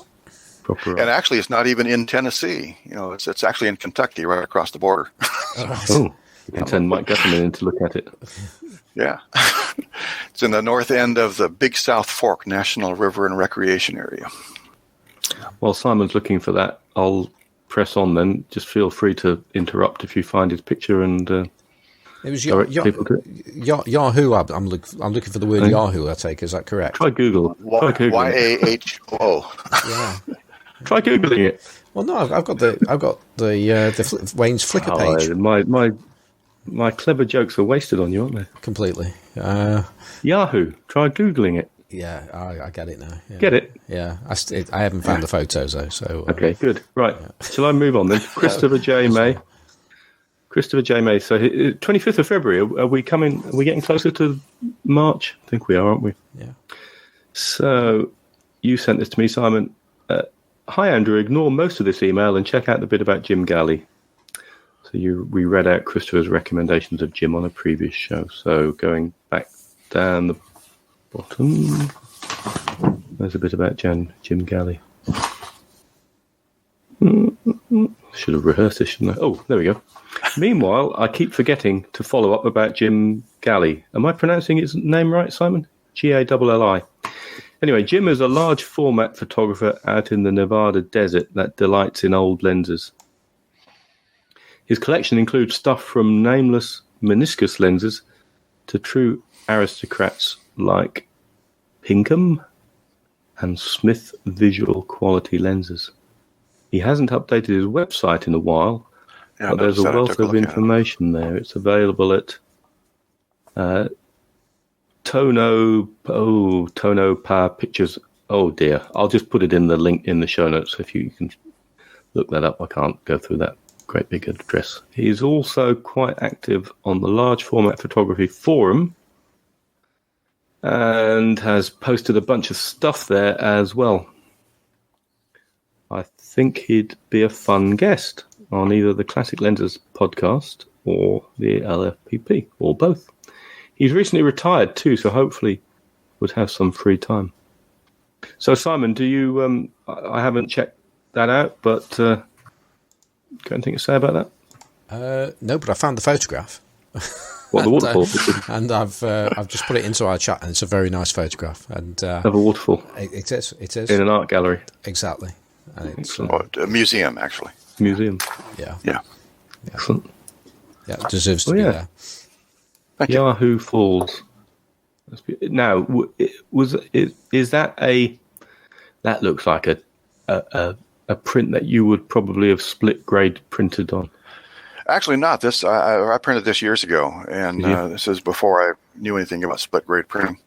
And actually, it's not even in Tennessee. It's actually in Kentucky, right across the border. Oh, you can send Mike Gutterman in to look at it. Yeah. It's in the north end of the Big South Fork National River and Recreation Area. While Simon's looking for that, I'll press on then. Just feel free to interrupt if you find his picture and it was Yahoo. I'm looking for the word Yahoo, I take. Is that correct? Try Google. YAHO. Yeah. Try Googling it. Well, no, I've got the Wayne's Flickr page. My clever jokes are wasted on you, aren't they? Completely. Yahoo. Try Googling it. Yeah, I get it now. Yeah. Get it? Yeah, I haven't found the photos though. So okay, good. Right, shall I move on then? Christopher J. May. Christopher J. May. So 25th of February. Are we coming? Are we getting closer to March? I think we are, aren't we? Yeah. So you sent this to me, Simon. Hi, Andrew. Ignore most of this email and check out the bit about Jim Galley. So we read out Christopher's recommendations of Jim on a previous show. So going back down the bottom, there's a bit about Jim Galley. Should have rehearsed this, shouldn't I? Oh, there we go. Meanwhile, I keep forgetting to follow up about Jim Galley. Am I pronouncing his name right, Simon? Galli. Anyway, Jim is a large format photographer out in the Nevada desert that delights in old lenses. His collection includes stuff from nameless meniscus lenses to true aristocrats like Pinkham and Smith visual quality lenses. He hasn't updated his website in a while, Yeah, but there's a wealth of information there. It's available at Tono Power Pictures. Oh dear, I'll just put it in the link in the show notes if you can look that up. I can't go through that great big address. He's also quite active on the large format photography forum and has posted a bunch of stuff there as well. I think he'd be a fun guest on either the Classic Lenses podcast or the LFPP, or both. He's recently retired too, so hopefully would have some free time. So Simon, do you, I haven't checked that out, but got anything to say about that? No, but I found the photograph. What, the waterfall? And I've just put it into our chat, and it's a very nice photograph. And of a waterfall. It is. In an art gallery. Exactly. And it's, a museum, actually. Museum. Yeah. Excellent. Yeah, it deserves to be there. Thank you. Yahoo Falls. Now, is that that looks like a print that you would probably have split grade printed on? Actually, not. This I printed this years ago, and this is before I knew anything about split grade printing.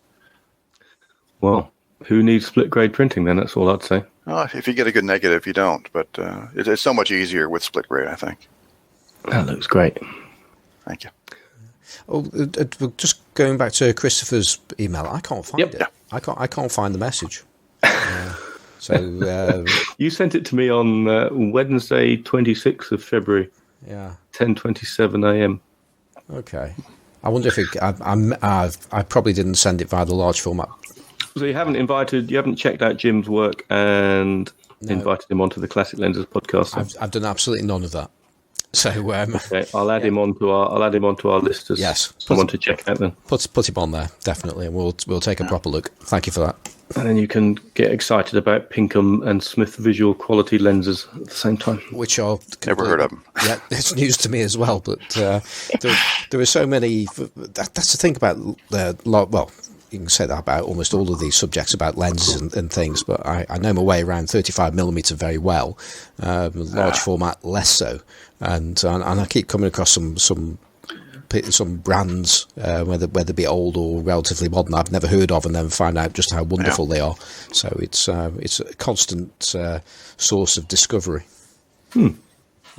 Well, who needs split grade printing then? That's all I'd say. If you get a good negative, you don't. But it's so much easier with split grade, I think. That looks great. Thank you. Oh, just going back to Christopher's email, I can't find it. Yeah. I can't find the message. So you sent it to me on Wednesday, 26th of February. Yeah. 10:27 a.m. Okay. I wonder if I probably didn't send it via the large format. So you haven't checked out Jim's work and invited him onto the Classic Lenses podcast. I've done absolutely none of that. So okay, I'll add him onto our list as someone to check out then. Put him on there, definitely, and we'll take a proper look. Thank you for that. And then you can get excited about Pinkham and Smith visual quality lenses at the same time. Which are never heard of them. Yeah, it's news to me as well. But there are so many. That's the thing about well, you can say that about almost all of these subjects about lenses and things. But I know my way around 35mm very well. Large format less so, and I keep coming across some brands, whether they be old or relatively modern, I've never heard of, and then find out just how wonderful they are. So it's a constant source of discovery.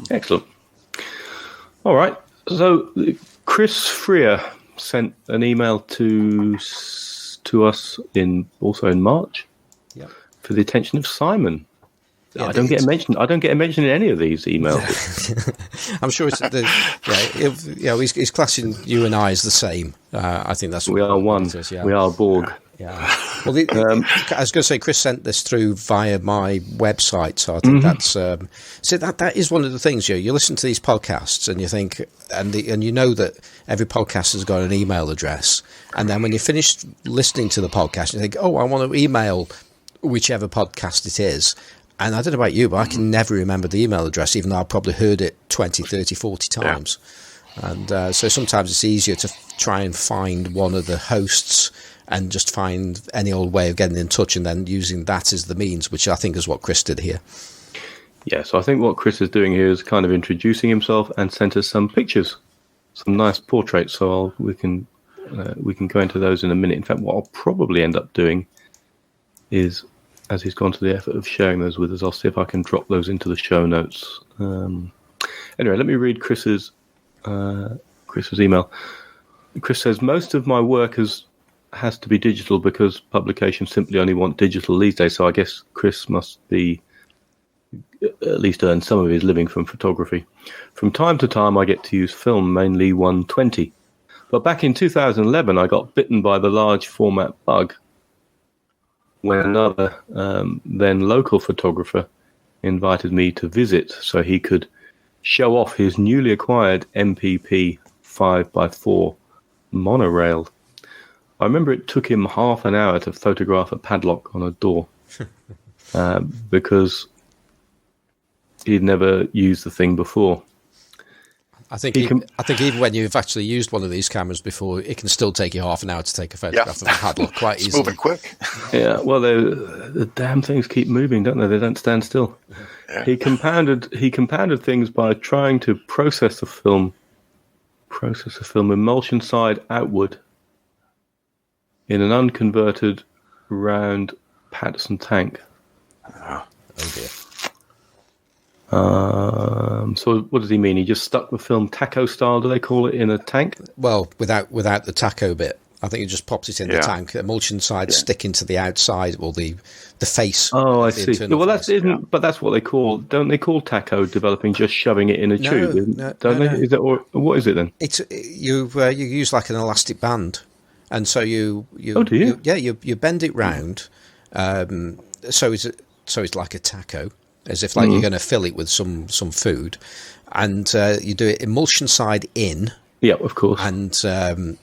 Excellent. All right. So Chris Frear sent an email to us also in March for the attention of Simon. Yeah, I don't get a mention in any of these emails. I'm sure it's he's classing you and I as the same. I think that's what we are one. We are Borg. Yeah. Well, I was going to say, Chris sent this through via my website, so I think that's. That is one of the things. You listen to these podcasts and you think, and you know that every podcast has got an email address, and then when you finish listening to the podcast, you think, oh, I want to email whichever podcast it is. And I don't know about you, but I can never remember the email address, even though I've probably heard it 20, 30, 40 times. Yeah. And so sometimes it's easier to try and find one of the hosts and just find any old way of getting in touch and then using that as the means, which I think is what Chris did here. Yeah, so I think what Chris is doing here is kind of introducing himself and sent us some pictures, some nice portraits. So we can go into those in a minute. In fact, what I'll probably end up doing is, as he's gone to the effort of sharing those with us, I'll see if I can drop those into the show notes. Anyway, let me read Chris's email. Chris says, most of my work has to be digital because publications simply only want digital these days. So I guess Chris must be at least earn some of his living from photography. From time to time, I get to use film, mainly 120. But back in 2011, I got bitten by the large format bug when another then local photographer invited me to visit so he could show off his newly acquired MPP 5x4 monorail. I remember it took him half an hour to photograph a padlock on a door because he'd never used the thing before. I think even when you've actually used one of these cameras before, it can still take you half an hour to take a photograph of a padlock quite It's easily. moving quick. Yeah, well, the damn things keep moving, don't they? They don't stand still. Yeah. He compounded things by trying to process the film emulsion side outward in an unconverted round Patterson tank. Oh dear. So what does he mean? He just stuck the film taco style, do they call it, in a tank? Well, without the taco bit. I think he just pops it in the tank. Emulsion side sticking to the outside, or the face. Oh, I see. Yeah, well, but that's what they call. Don't they call taco developing just shoving it in a tube? Don't they? Is it, or what is it then? It's you use like an elastic band, and so you bend it round, so it's like a taco, as if like you're going to fill it with some food, and you do it emulsion side in. Yeah, of course. And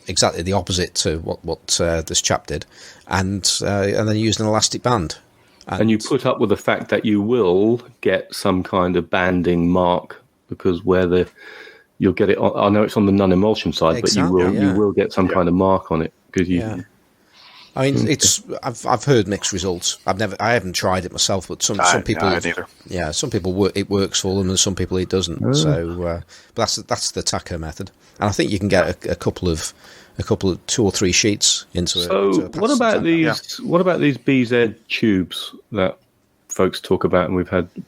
exactly the opposite to what this chap did, and then you use an elastic band. And you put up with the fact that you will get some kind of banding mark, because you'll get it on, I know it's on the non-emulsion side, exactly, but you will get some kind of mark on it, because I mean, I've heard mixed results. I haven't tried it myself, but some people. I neither. Yeah, some people it works for them, and some people it doesn't. Oh. So, but that's the taco method, and I think you can get a couple of 2 or 3 sheets into. So, what about these? Yeah. What about these BZ tubes that folks talk about, and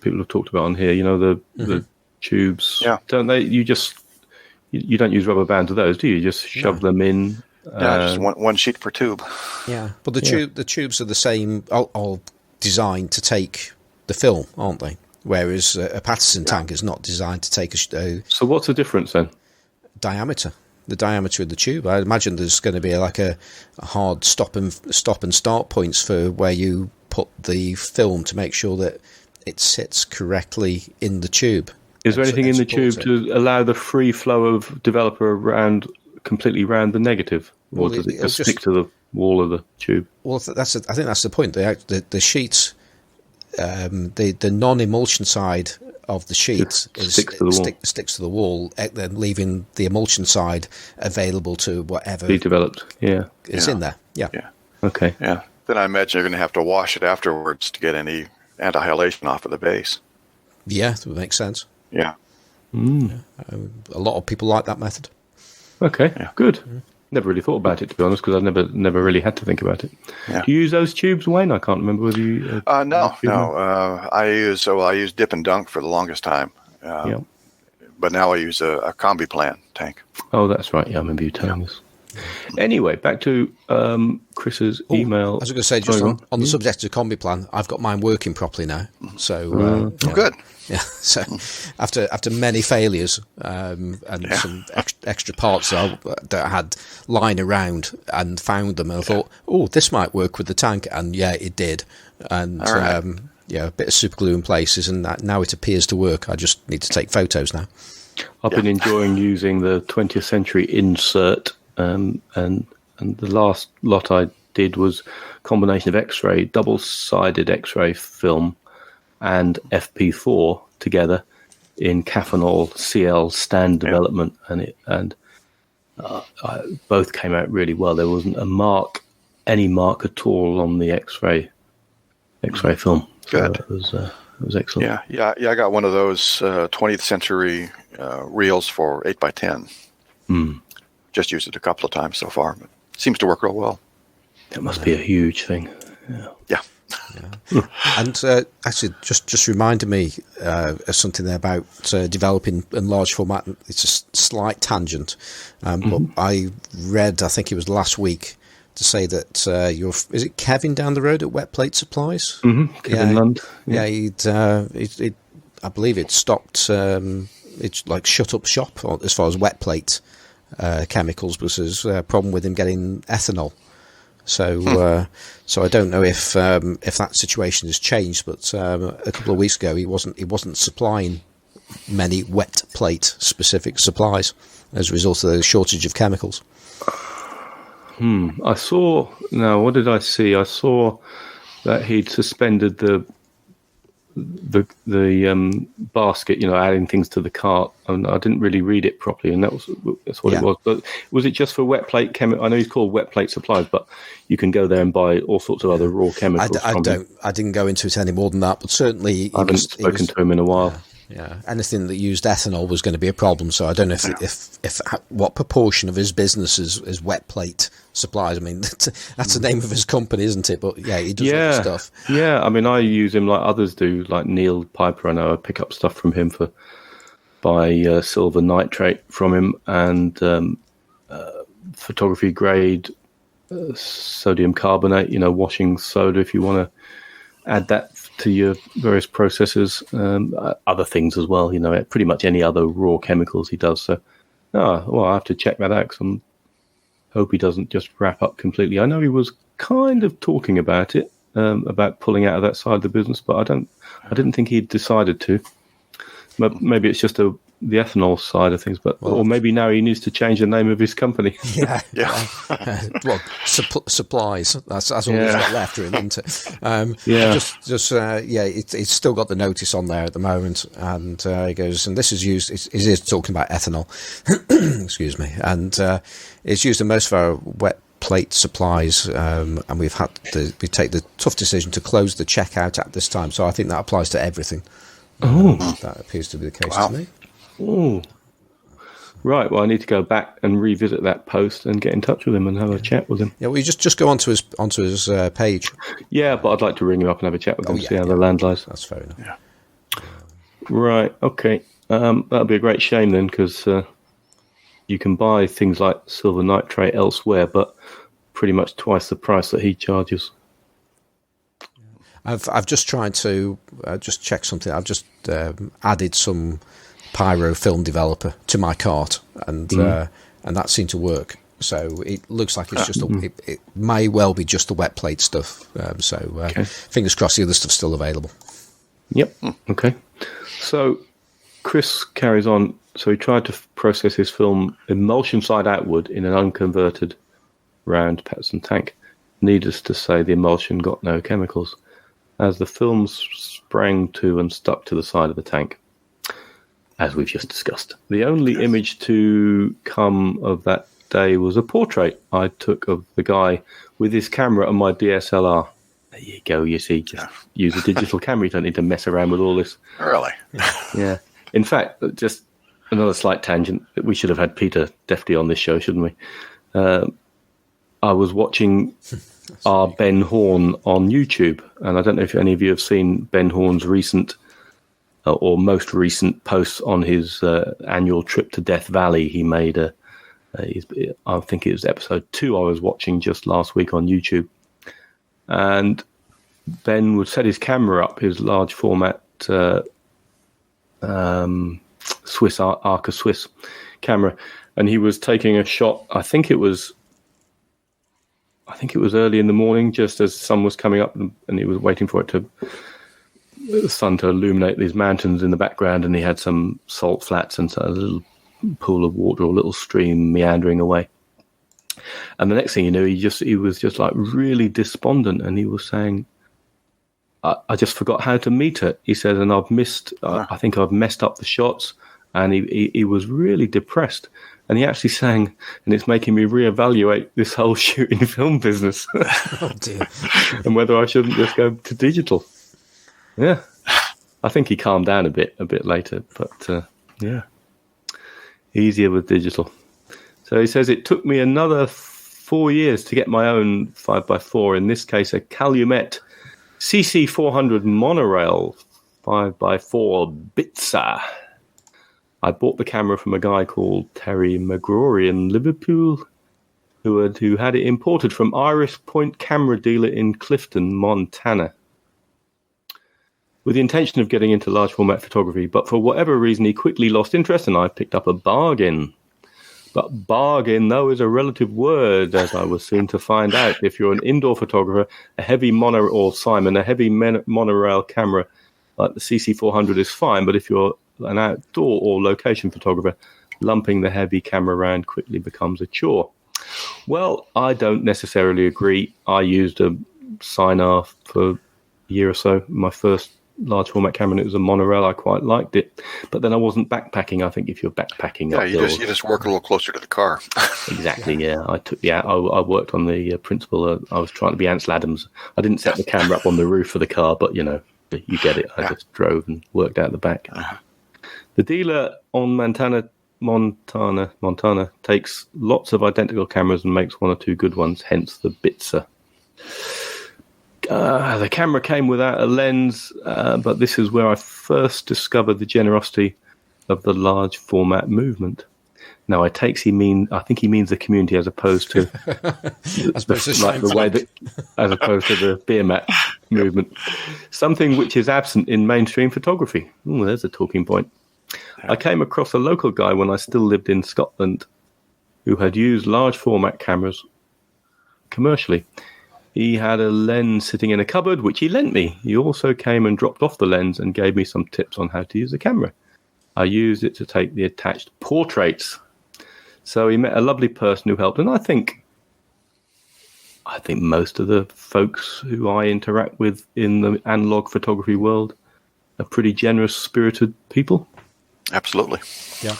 people have talked about on here? You know, the tubes. Yeah. Don't they? You don't use rubber bands to those, do you? You just shove them in. Yeah, just one sheet per tube. Yeah, but the tubes are the same, all designed to take the film, aren't they? Whereas a Patterson tank is not designed to take a So what's the difference then? Diameter. The diameter of the tube. I imagine there's going to be like a hard stop and start points for where you put the film to make sure that it sits correctly in the tube. Is there anything in the tube to allow the free flow of developer completely round the negative, or does it just stick to the wall of the tube? Well, I think that's the point. The sheet, the non-emulsion side of the sheet sticks to the wall, then leaving the emulsion side available to whatever be developed. It's in there. Yeah. Okay. Yeah. Then I imagine you're going to have to wash it afterwards to get any anti-halation off of the base. Yeah, that would make sense. Yeah. A lot of people like that method. Okay, good. Never really thought about it, to be honest, because I've never really had to think about it. Yeah. Do you use those tubes, Wayne? I can't remember whether you... No. I use Dip and Dunk for the longest time. But now I use a Combi Plan tank. Oh, that's right. Yeah, I remember you telling us. Anyway, back to Chris's email. I was going to say, just on the subject of Combi Plan, I've got mine working properly now. So good. Yeah. So after many failures and some extra parts that I had lying around and found them, and I thought, this might work with the tank, and it did. And a bit of super glue in places, and now it appears to work. I just need to take photos now. I've been enjoying using the 20th century insert. And the last lot I did was a combination of X-ray, double-sided X-ray film, and FP4 together in Caffenol CL stand development, and both came out really well. There wasn't any mark at all on the X-ray film. Good. So it was excellent. Yeah. I got one of those 20th century reels for 8x10. Just used it a couple of times so far, but it seems to work real well. That must be a huge thing. Yeah. And actually, just reminded me of something there about developing in large format. It's a slight tangent, but I read, I think it was last week, to say that is it Kevin down the road at Wet Plate Supplies? Kevin Lund. Yeah, I believe it stopped. It's like shut up shop as far as wet plate chemicals, because there's a problem with him getting ethanol. So I don't know if that situation has changed, but a couple of weeks ago he wasn't supplying many wet plate specific supplies as a result of the shortage of chemicals. I saw. Now, what did I see? I saw that he'd suspended the the basket, adding things to the cart, and I didn't really read it properly, and that's what it was. But was it just for wet plate I know he's called Wet Plate Supplies, but you can go there and buy all sorts of other raw chemicals. I didn't go into it any more than that, but certainly I haven't spoken to him in a while. Yeah, anything that used ethanol was going to be a problem. So I don't know if what proportion of his business is wet plate supplies. I mean, that's the name of his company, isn't it? But yeah, he does other stuff. Yeah, I mean, I use him like others do, like Neil Piper. I know I pick up stuff from him buy silver nitrate from him and photography grade sodium carbonate. Washing soda if you want to add that to your various processes, other things as well, pretty much any other raw chemicals he does. So, I have to check that out because I hope he doesn't just wrap up completely. I know he was kind of talking about it, about pulling out of that side of the business, but I didn't think he'd decided to. Maybe it's just the ethanol side of things, or maybe now he needs to change the name of his company. Yeah. Well, supplies. That's all he's got left, really, isn't it? It's still got the notice on there at the moment, and he goes, and this is used. It is talking about ethanol. Excuse me, and it's used in most of our wet plate supplies, and we take the tough decision to close the checkout at this time. So I think that applies to everything. That appears to be the case to me. Oh, right. Well, I need to go back and revisit that post and get in touch with him and have a chat with him. Yeah, well, you just go onto his page. Yeah, but I'd like to ring him up and have a chat with him, see how the land lies. That's fair enough. Yeah. Right. Okay. That'd be a great shame then, because you can buy things like silver nitrate elsewhere, but pretty much twice the price that he charges. I've just tried to just check something. I've just added some pyro film developer to my cart, and that seemed to work. So it looks like it's just it may well be just the wet plate stuff. Fingers crossed the other stuff's still available. Yep. Okay. So Chris carries on. So he tried to process his film emulsion side outward in an unconverted round Peterson tank. Needless to say, the emulsion got no chemicals, as the film sprang to and stuck to the side of the tank, as we've just discussed. The only image to come of that day was a portrait I took of the guy with his camera and my DSLR. There you go, you see, just use a digital camera. You don't need to mess around with all this. Really? Yeah. In fact, just another slight tangent. We should have had Peter Defty on this show, shouldn't we? I was watching our Ben Horn on YouTube, and I don't know if any of you have seen Ben Horn's recent or most recent posts on his annual trip to Death Valley. He made I think it was episode 2 I was watching just last week on YouTube, and Ben would set his camera up, his large format Swiss Arca Swiss camera, and he was taking a shot. I think it was early in the morning, just as the sun was coming up, and he was waiting for the sun to illuminate these mountains in the background, and he had some salt flats and a little pool of water or a little stream meandering away. And the next thing you knew, he was just like really despondent, and he was saying, I just forgot how to meter, he said, and I think I've messed up the shots. And he was really depressed. And he actually sang, and it's making me reevaluate this whole shooting film business. Oh, dear. And whether I shouldn't just go to digital. Yeah. I think he calmed down a bit later, but easier with digital. So he says, it took me another 4 years to get my own 5x4, in this case a Calumet CC400 monorail 5x4 Bitsa. I bought the camera from a guy called Terry McGrory in Liverpool, who had it imported from Iris Point Camera Dealer in Clifton, Montana, with the intention of getting into large format photography. But for whatever reason, he quickly lost interest, and I picked up a bargain. But bargain, though, is a relative word, as I was soon to find out. If you're an indoor photographer, a heavy monorail camera like the CC400 is fine, but if you're an outdoor or location photographer, lumping the heavy camera around quickly becomes a chore. Well, I don't necessarily agree. I used a Sinar for a year or so, my first large format camera, and it was a monorail. I quite liked it, but then I wasn't backpacking. I think if you're backpacking, you just work a little closer to the car. Exactly. Yeah, I worked on the principle. I was trying to be Ansel Adams. I didn't set the camera up on the roof of the car, but you get it. I just drove and worked out the back. The dealer on Montana takes lots of identical cameras and makes one or two good ones, hence the Bitzer. The camera came without a lens, but this is where I first discovered the generosity of the large format movement. Now, I think he means the community as opposed to as opposed to the beer mat movement. Something which is absent in mainstream photography. Oh, there's a talking point. I came across a local guy when I still lived in Scotland who had used large format cameras commercially. He had a lens sitting in a cupboard, which he lent me. He also came and dropped off the lens and gave me some tips on how to use the camera. I used it to take the attached portraits. So he met a lovely person who helped. And I think most of the folks who I interact with in the analog photography world are pretty generous, spirited people. Absolutely. Yeah.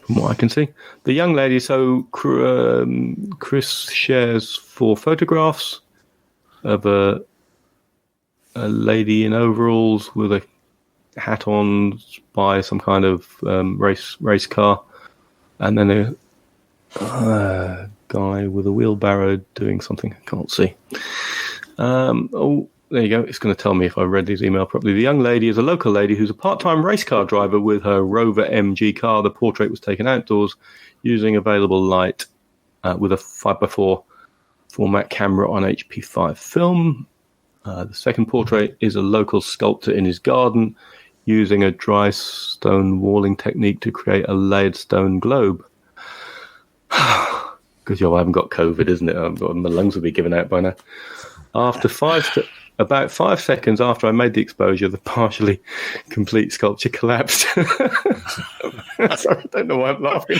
From what I can see. The young lady, so Chris shares 4 photographs of a lady in overalls with a hat on by some kind of race car, and then a guy with a wheelbarrow doing something I can't see. There you go. It's going to tell me if I read his email properly. The young lady is a local lady who's a part-time race car driver with her Rover MG car. The portrait was taken outdoors using available light with a 5x4 format camera on HP5 film. The second portrait is a local sculptor in his garden using a dry stone walling technique to create a layered stone globe. Good job I haven't got COVID, isn't it? My lungs will be given out by now. About 5 seconds after I made the exposure, the partially complete sculpture collapsed. Sorry, I don't know why I'm laughing.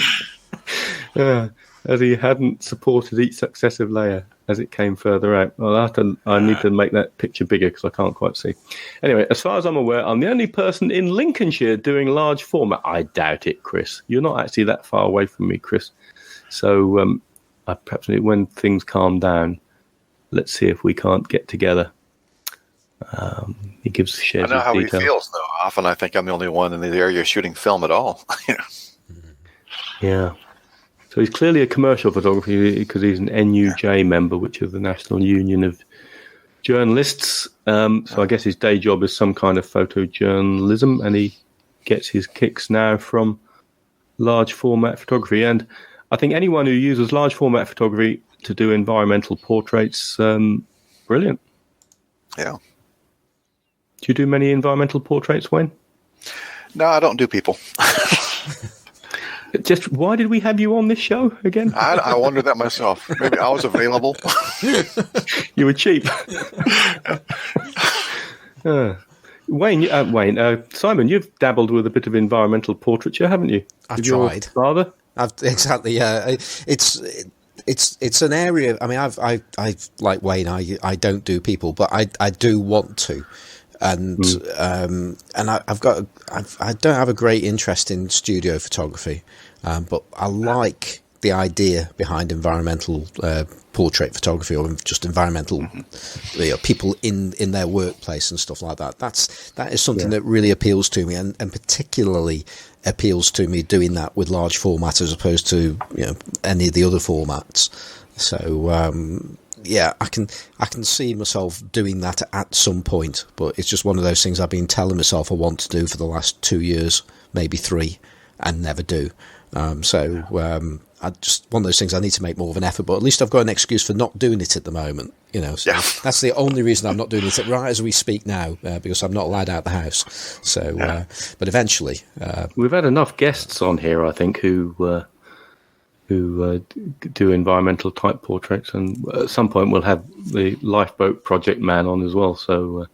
As he hadn't supported each successive layer as it came further out. I need to make that picture bigger because I can't quite see. Anyway, as far as I'm aware, I'm the only person in Lincolnshire doing large format. I doubt it, Chris. You're not actually that far away from me, Chris. So perhaps when things calm down, let's see if we can't get together. He shares. I know how details. he feels, though. Often I think I'm the only one in the area shooting film at all. Yeah. So he's clearly a commercial photographer because he's an NUJ member, which is the National Union of Journalists. So I guess his day job is some kind of photojournalism, and he gets his kicks now from large format photography. And I think anyone who uses large format photography to do environmental portraits, brilliant. Yeah. Do you do many environmental portraits, Wayne? No, I don't do people. Just why did we have you on this show again? I wondered that myself. Maybe I was available. You were cheap. Simon, you've dabbled with a bit of environmental portraiture, haven't you? I've tried. Father? Exactly. Yeah, it's an area. I mean, I like Wayne. I don't do people, but I do want to. And I don't have a great interest in studio photography, but I like the idea behind environmental portrait photography, or just environmental people in their workplace and stuff like that. That is something that really appeals to me, and particularly appeals to me doing that with large format as opposed to any of the other formats. So. I can see myself doing that at some point, but it's just one of those things I've been telling myself I want to do for the last 2 years, maybe 3, and never do. I just one of those things I need to make more of an effort, but at least I've got an excuse for not doing it at the moment. So that's the only reason I'm not doing it right as we speak now, because I'm not allowed out the house. So, but eventually, we've had enough guests on here, I think, who do environmental type portraits, and at some point we'll have the lifeboat project man on as well. So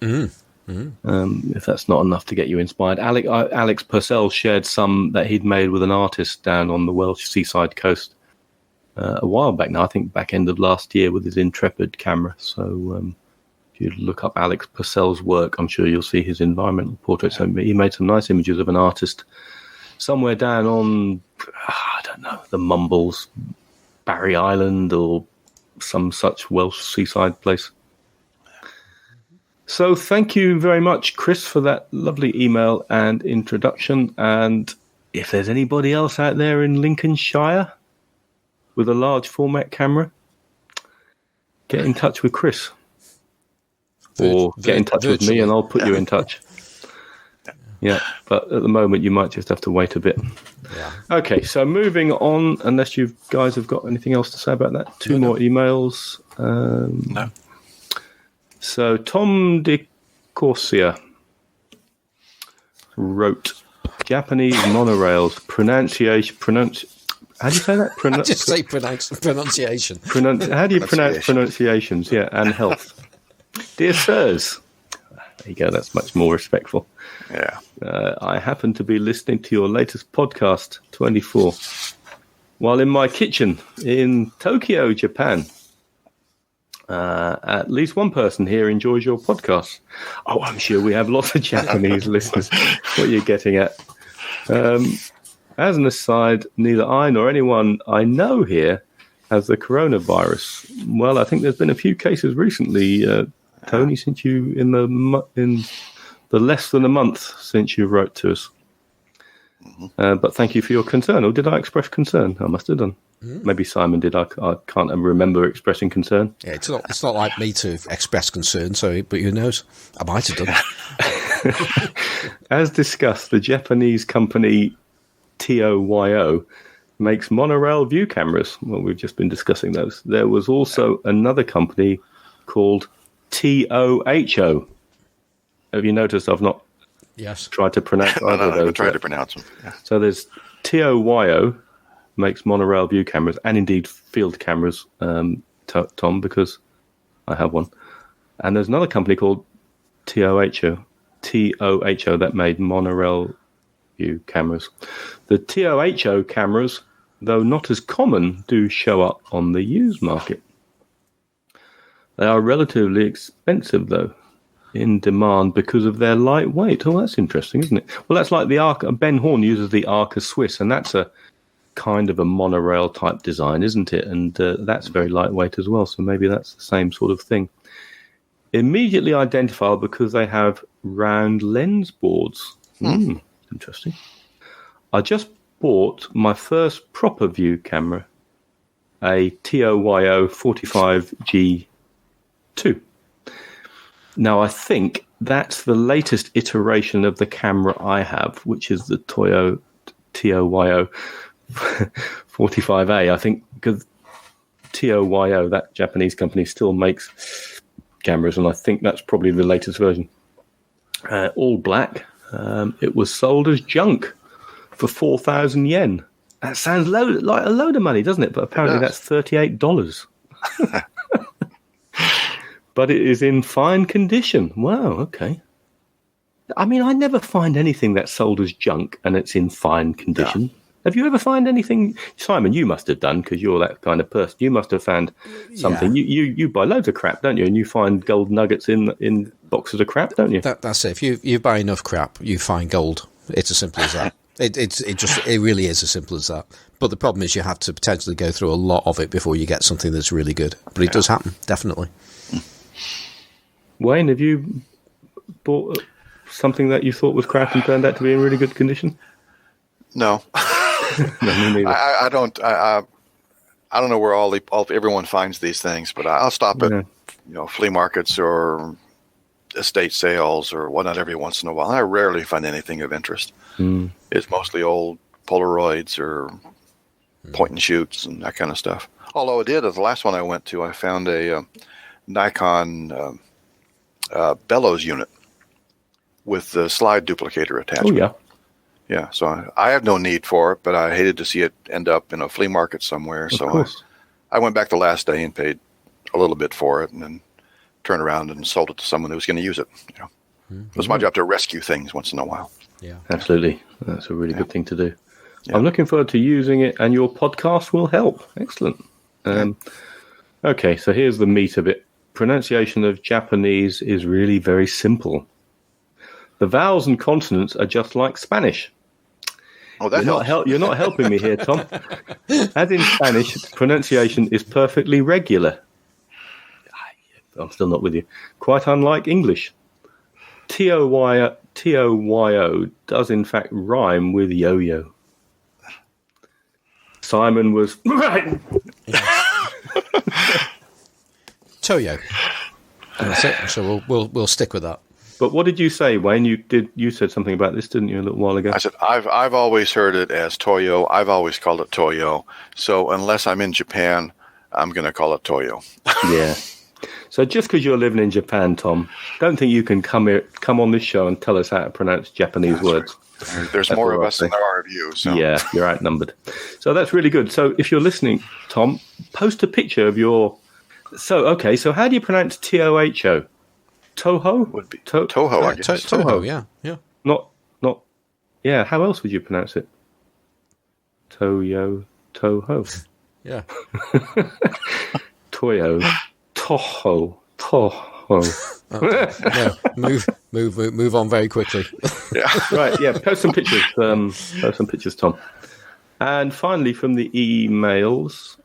if that's not enough to get you inspired, Alex Purcell shared some that he'd made with an artist down on the Welsh seaside coast a while back now. I think back end of last year with his Intrepid camera. So If you look up Alex Purcell's work, I'm sure you'll see his environmental portraits. So he made some nice images of an artist somewhere down on, I don't know, the Mumbles, Barry Island, or some such Welsh seaside place. So thank you very much, Chris, for that lovely email and introduction. And if there's anybody else out there in Lincolnshire with a large format camera, get in touch with Chris. Or get in touch with me and I'll put you in touch. Yeah, but at the moment you might just have to wait a bit. Yeah. Okay, so moving on, unless you guys have got anything else to say about that. Two more emails. No. So Tom DiCorcia wrote Japanese monorails how do you say that? Just say pronunciation. How do you pronounce pronunciations? Yeah, and health. Dear sirs, there you go. That's much more respectful. Yeah. I happen to be listening to your latest podcast, 24, while in my kitchen in Tokyo, Japan. At least one person here enjoys your podcast. Oh, I'm sure we have lots of Japanese listeners. What you're getting at. As an aside, neither I nor anyone I know here has the coronavirus. Well, I think there's been a few cases recently, Tony, since you in the less than a month since you wrote to us. But thank you for your concern. Or did I express concern? I must have done. Maybe Simon did. I can't remember expressing concern. Yeah, it's not like me to express concern. So, but who knows? I might have done. As discussed, the Japanese company TOYO makes monorail view cameras. Well, we've just been discussing those. There was also another company called TOHO. Have you noticed I've not tried to pronounce either of those? I've tried to pronounce them. Yeah. So there's TOYO makes monorail view cameras and indeed field cameras, Tom, because I have one. And there's another company called TOHO that made monorail view cameras. The TOHO cameras, though not as common, do show up on the used market. They are relatively expensive, though, in demand because of their lightweight. Oh, that's interesting, isn't it? Well, that's like the Arca. Ben Horn uses the Arca Swiss, and that's a kind of a monorail type design, isn't it? And that's very lightweight as well, so maybe that's the same sort of thing. Immediately identifiable because they have round lens boards. Interesting. I just bought my first proper view camera, a TOYO 45G2. Now, I think that's the latest iteration of the camera I have, which is the TOYO 45A. I think because TOYO, that Japanese company, still makes cameras, and I think that's probably the latest version. All black. It was sold as junk for 4,000 yen. That sounds like a load of money, doesn't it? But apparently that's $38. But it is in fine condition. Wow, okay. I mean, I never find anything that's sold as junk and it's in fine condition. Yeah. Have you ever found anything? Simon, you must have done, because you're that kind of person. You must have found something. Yeah. You buy loads of crap, don't you? And you find gold nuggets in boxes of crap, don't you? That's it. If you buy enough crap, you find gold. It's as simple as that. It really is as simple as that. But the problem is you have to potentially go through a lot of it before you get something that's really good. But it does happen, definitely. Wayne, have you bought something that you thought was crap and turned out to be in really good condition? No. No, me neither. I don't. I don't know where everyone finds these things, but I'll stop at flea markets or estate sales or whatnot every once in a while. I rarely find anything of interest. It's mostly old Polaroids or point and shoots and that kind of stuff. Although the last one I went to, I found a Nikon bellows unit with the slide duplicator attachment. Oh, yeah. Yeah, so I have no need for it, but I hated to see it end up in a flea market somewhere. So I went back the last day and paid a little bit for it, and then turned around and sold it to someone who was going to use it. It was my job to rescue things once in a while. Yeah, absolutely. That's a really good thing to do. Yeah. I'm looking forward to using it, and your podcast will help. Excellent. Okay, so here's the meat of it. pronunciation of Japanese is really very simple. The vowels and consonants are just like Spanish. Oh, that helps. You're not helping me here, Tom. As in Spanish, pronunciation is perfectly regular. I'm still not with you. Quite unlike English. T-O-Y-O does in fact rhyme with yo-yo. Simon was right. Toyo. That's it. So we'll stick with that. But what did you say, Wayne? You said something about this, didn't you, a little while ago? I said I've always heard it as Toyo. I've always called it Toyo. So unless I'm in Japan, I'm going to call it Toyo. Yeah. So just because you're living in Japan, Tom, don't think you can come on this show and tell us how to pronounce Japanese words. Right. There's more of us than there are of you. So. Yeah, you're outnumbered. So that's really good. So if you're listening, Tom, post a picture of your... So how do you pronounce T-O-H-O? Toho? Would be Toho, I guess. Toho, yeah. Not. Yeah, how else would you pronounce it? Toho. Yeah. Toyo. Toho. No, move on very quickly. Yeah. Right, yeah, post some pictures. Tom. And finally, from the emails,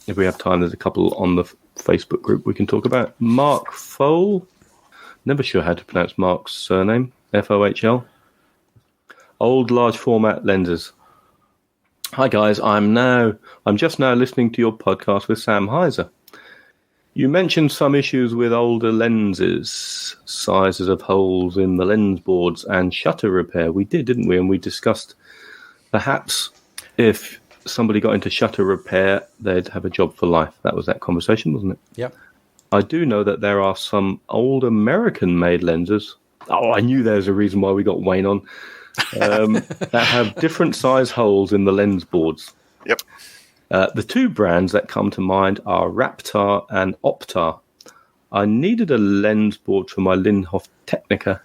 if we have time, there's a couple on the Facebook group we can talk about. Mark Fohl. Never sure how to pronounce Mark's surname. F-O-H-L. Old large format lenses. Hi guys, I'm just now listening to your podcast with Sam Heiser. You mentioned some issues with older lenses, sizes of holes in the lens boards and shutter repair. We did, didn't we? And we discussed perhaps if somebody got into shutter repair, they'd have a job for life. That was that conversation, wasn't it? Yep. I do know that there are some old American-made lenses. Oh, I knew there was a reason why we got Wayne on. That have different size holes in the lens boards. Yep. The two brands that come to mind are Raptar and Optar. I needed a lens board for my Linhof Technica,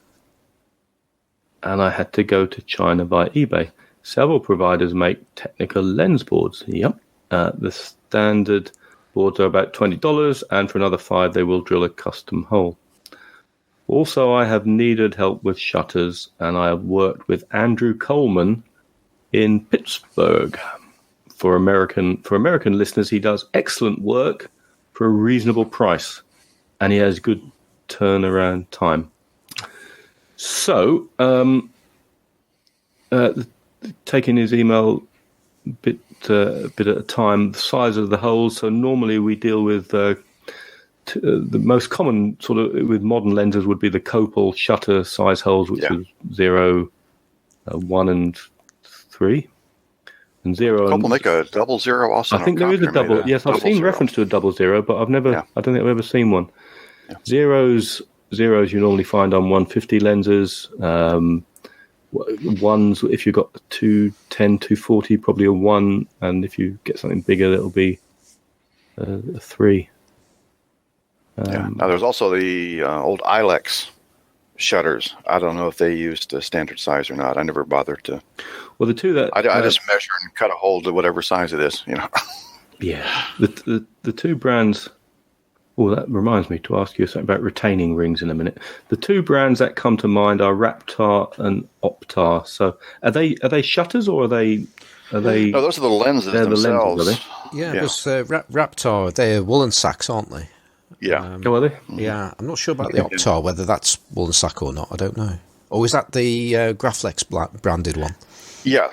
and I had to go to China by eBay. Several providers make Technica lens boards. Yep. The standard boards are about $20, and for another $5, they will drill a custom hole. Also, I have needed help with shutters, and I have worked with Andrew Coleman in Pittsburgh. For American listeners, he does excellent work for a reasonable price, and he has good turnaround time. So, taking his email a bit at a time, the size of the holes. So normally we deal with the most common sort of with modern lenses would be the Copal shutter size holes, which is 0, 1, and 3. And 0. Copal make a 00 also. I think there is a double. Yes, I've seen reference to a 00, but I've never. Yeah. I don't think I've ever seen one. Yeah. Zeros you normally find on 150 lenses. Ones, if you've got 210, 240, probably a 1, and if you get something bigger, it'll be a 3. Now there's also the old Ilex shutters. I don't know if they used the standard size or not. I never bothered to. Well, the two that I just measure and cut a hole to whatever size it is, you know. Yeah, the two brands. Oh, that reminds me to ask you something about retaining rings in a minute. The two brands that come to mind are Raptar and Optar. So, are they shutters or are they? No, those are the lenses themselves. The lenses, are they? Yeah, because Raptar, they're woolen sacks, aren't they? Yeah. Are they? Yeah, I'm not sure about the Optar, whether that's woolen sack or not. I don't know. Or is that the Graflex branded one? Yeah.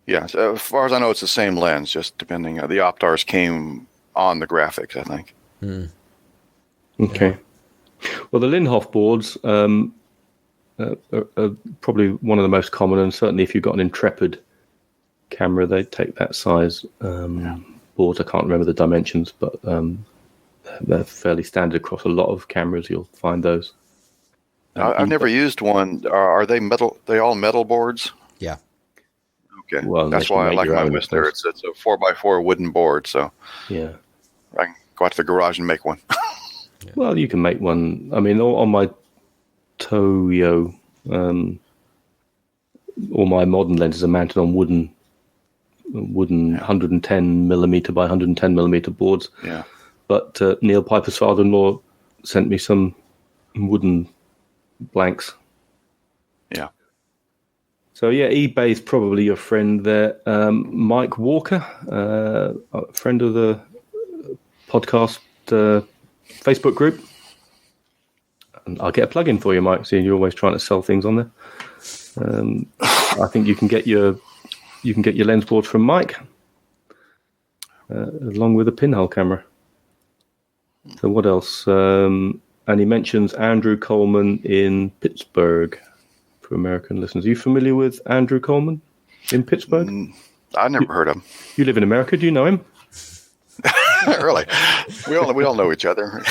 Yeah. So as far as I know, it's the same lens, just depending. The Optars came on the graphics, I think. Okay. Well, the Linhof boards are probably one of the most common, and certainly if you've got an Intrepid camera, they take that size board. I can't remember the dimensions, but they're fairly standard across a lot of cameras. You'll find those. I've never used one. Are they metal? They all metal boards? Yeah. Okay. Well, that's why I like my Whistler. It's a 4x4 wooden board, so yeah, I can go out to the garage and make one. Well, you can make one. I mean, on my Toyo, all my modern lenses are mounted on wooden 110 millimeter by 110 millimeter boards. Yeah. but Neil Piper's father-in-law sent me some wooden blanks. Yeah. So yeah, eBay's probably your friend there. Mike Walker, a friend of the podcast Facebook group. And I'll get a plug-in for you, Mike. Seeing you're always trying to sell things on there. I think you can get your lens board from Mike, along with a pinhole camera. So what else? And he mentions Andrew Coleman in Pittsburgh for American listeners. Are you familiar with Andrew Coleman in Pittsburgh? I never heard of him. You live in America. Do you know him? Really? We all know each other.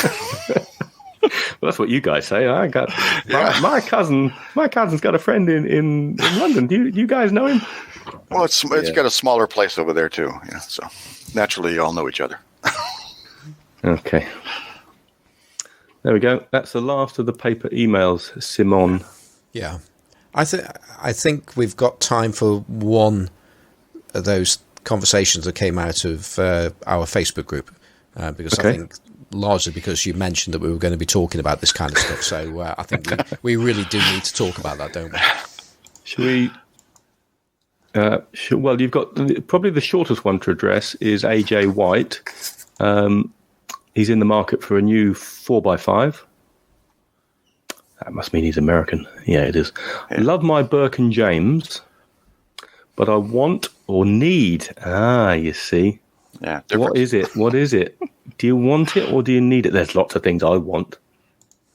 Well, that's what you guys say. I got my cousin. My cousin's got a friend in London. Do you guys know him? Well, it's got a smaller place over there too. Yeah, so naturally you all know each other. Okay. There we go. That's the last of the paper emails, Simon. Yeah. I think we've got time for one of those conversations that came out of our Facebook group, because I think largely because you mentioned that we were going to be talking about this kind of stuff. So I think we really do need to talk about that, don't we? Should we? Well, you've got probably the shortest one to address is AJ White. He's in the market for a new 4x5. That must mean he's American. Yeah, it is. Yeah. Love my Birkin James, but I want or need. You see. Yeah. What is it? Do you want it or do you need it? There's lots of things I want.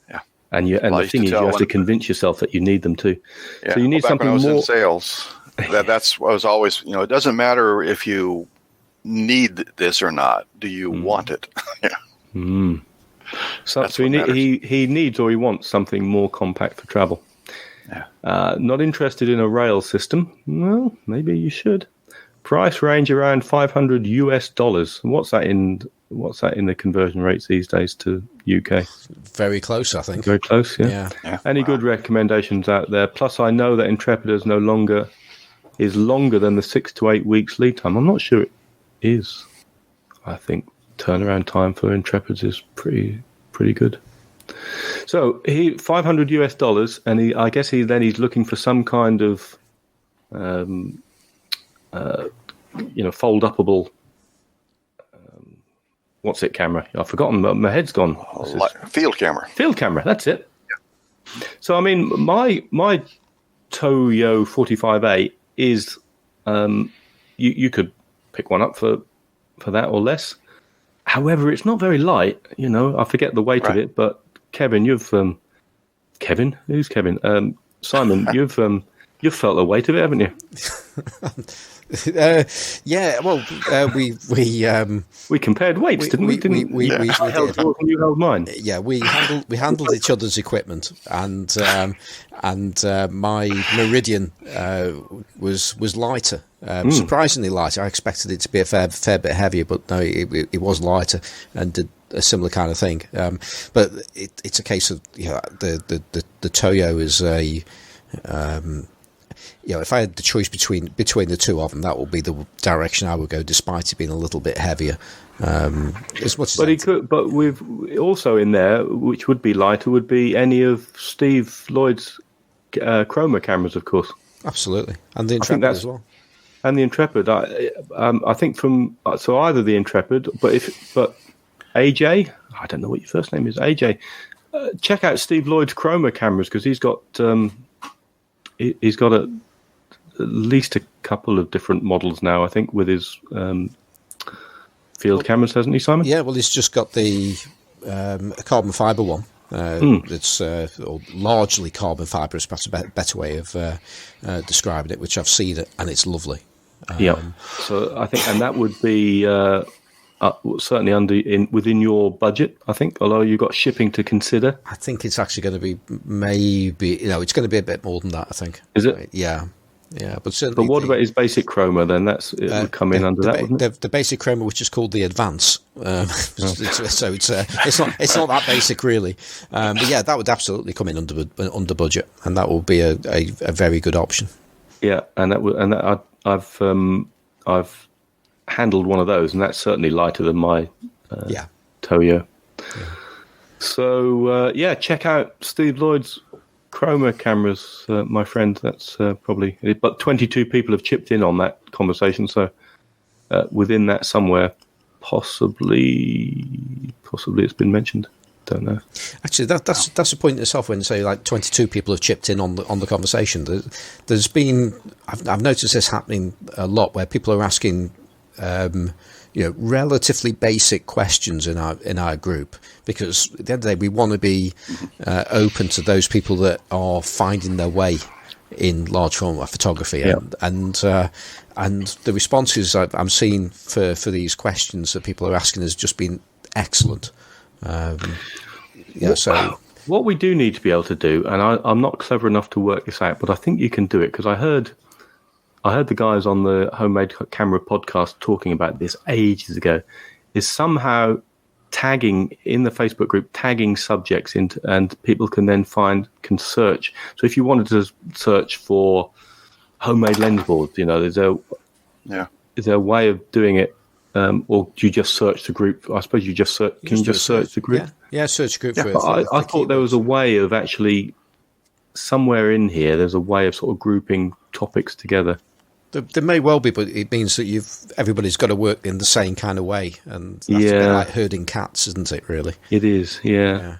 Yeah. And the thing is, you have to convince yourself that you need them too. Yeah. So you need something when I was more. In sales. That's what I was always. It doesn't matter if you need this or not. Do you want it? Yeah. So he needs or he wants something more compact for travel. Yeah. Not interested in a rail system. Well, maybe you should. Price range around $500. What's that in the conversion rates these days to UK? Very close, I think. Very close, yeah. Any good recommendations out there? Plus, I know that Intrepid is longer than the 6 to 8 weeks lead time. I'm not sure it is. I think turnaround time for Intrepids is pretty good. So $500, and I guess he's looking for some kind of fold-upable. What's it camera? I've forgotten. My head's gone. Field camera. Field camera. That's it. Yeah. So I mean, my Toyo 45A is. You could pick one up for that or less. However, it's not very light. I forget the weight of it. But Kevin, Kevin? Who's Kevin? Simon, you've felt the weight of it, haven't you? Yeah. Well, we compared weights, didn't we? We held yours and you held mine. Yeah, we handled each other's equipment, and my Meridian was lighter, surprisingly lighter. I expected it to be a fair bit heavier, but no, it was lighter and did a similar kind of thing. But it's a case of the Toyo is a. If I had the choice between the two of them, that would be the direction I would go, despite it being a little bit heavier. As much as but with also in there, which would be lighter, would be any of Steve Lloyd's chroma cameras, of course. Absolutely, and the Intrepid as well. And the Intrepid, I think so either the Intrepid, but AJ, I don't know what your first name is, AJ. Check out Steve Lloyd's chroma cameras because he's got at least a couple of different models now, I think, with his field cameras, hasn't he, Simon? Yeah, well, he's just got the carbon fibre one. It's largely carbon fibre is perhaps a better way of describing it, which I've seen it, and it's lovely. So I think, and that would be certainly within your budget, I think, although you've got shipping to consider. I think it's actually going to be it's going to be a bit more than that, I think. Is it? Yeah, but certainly. But what about his basic chroma then? It would come in under that, wouldn't it? The basic chroma, which is called the Advance. So it's not that basic really. But yeah, that would absolutely come in under budget, and that will be a very good option. Yeah, I've handled one of those, and that's certainly lighter than my Toyo. Yeah. So, check out Steve Lloyd's Chroma cameras, my friend. That's probably... But 22 people have chipped in on that conversation, so within that somewhere, possibly it's been mentioned. Don't know. Actually, that's a point in itself when, say, like 22 people have chipped in on the conversation. There's been... I've noticed this happening a lot, where people are asking... relatively basic questions in our group, because at the end of the day we want to be open to those people that are finding their way in large format photography, and the responses I'm seeing for these questions that people are asking has just been excellent. So what we do need to be able to do, and I'm not clever enough to work this out, but I think you can do it, because I heard the guys on the Homemade Camera podcast talking about this ages ago, is somehow tagging in the Facebook group, tagging subjects into, and people can then can search. So if you wanted to search for homemade lens boards, is there a way of doing it, or do you just search the group? I suppose you just search. Can you just search the group? Yeah, search group. Yeah, I thought there was a way of actually somewhere in here. There's a way of sort of grouping topics together. There may well be, but it means that everybody's got to work in the same kind of way, and that's a bit like herding cats, isn't it? Really, it is. Yeah.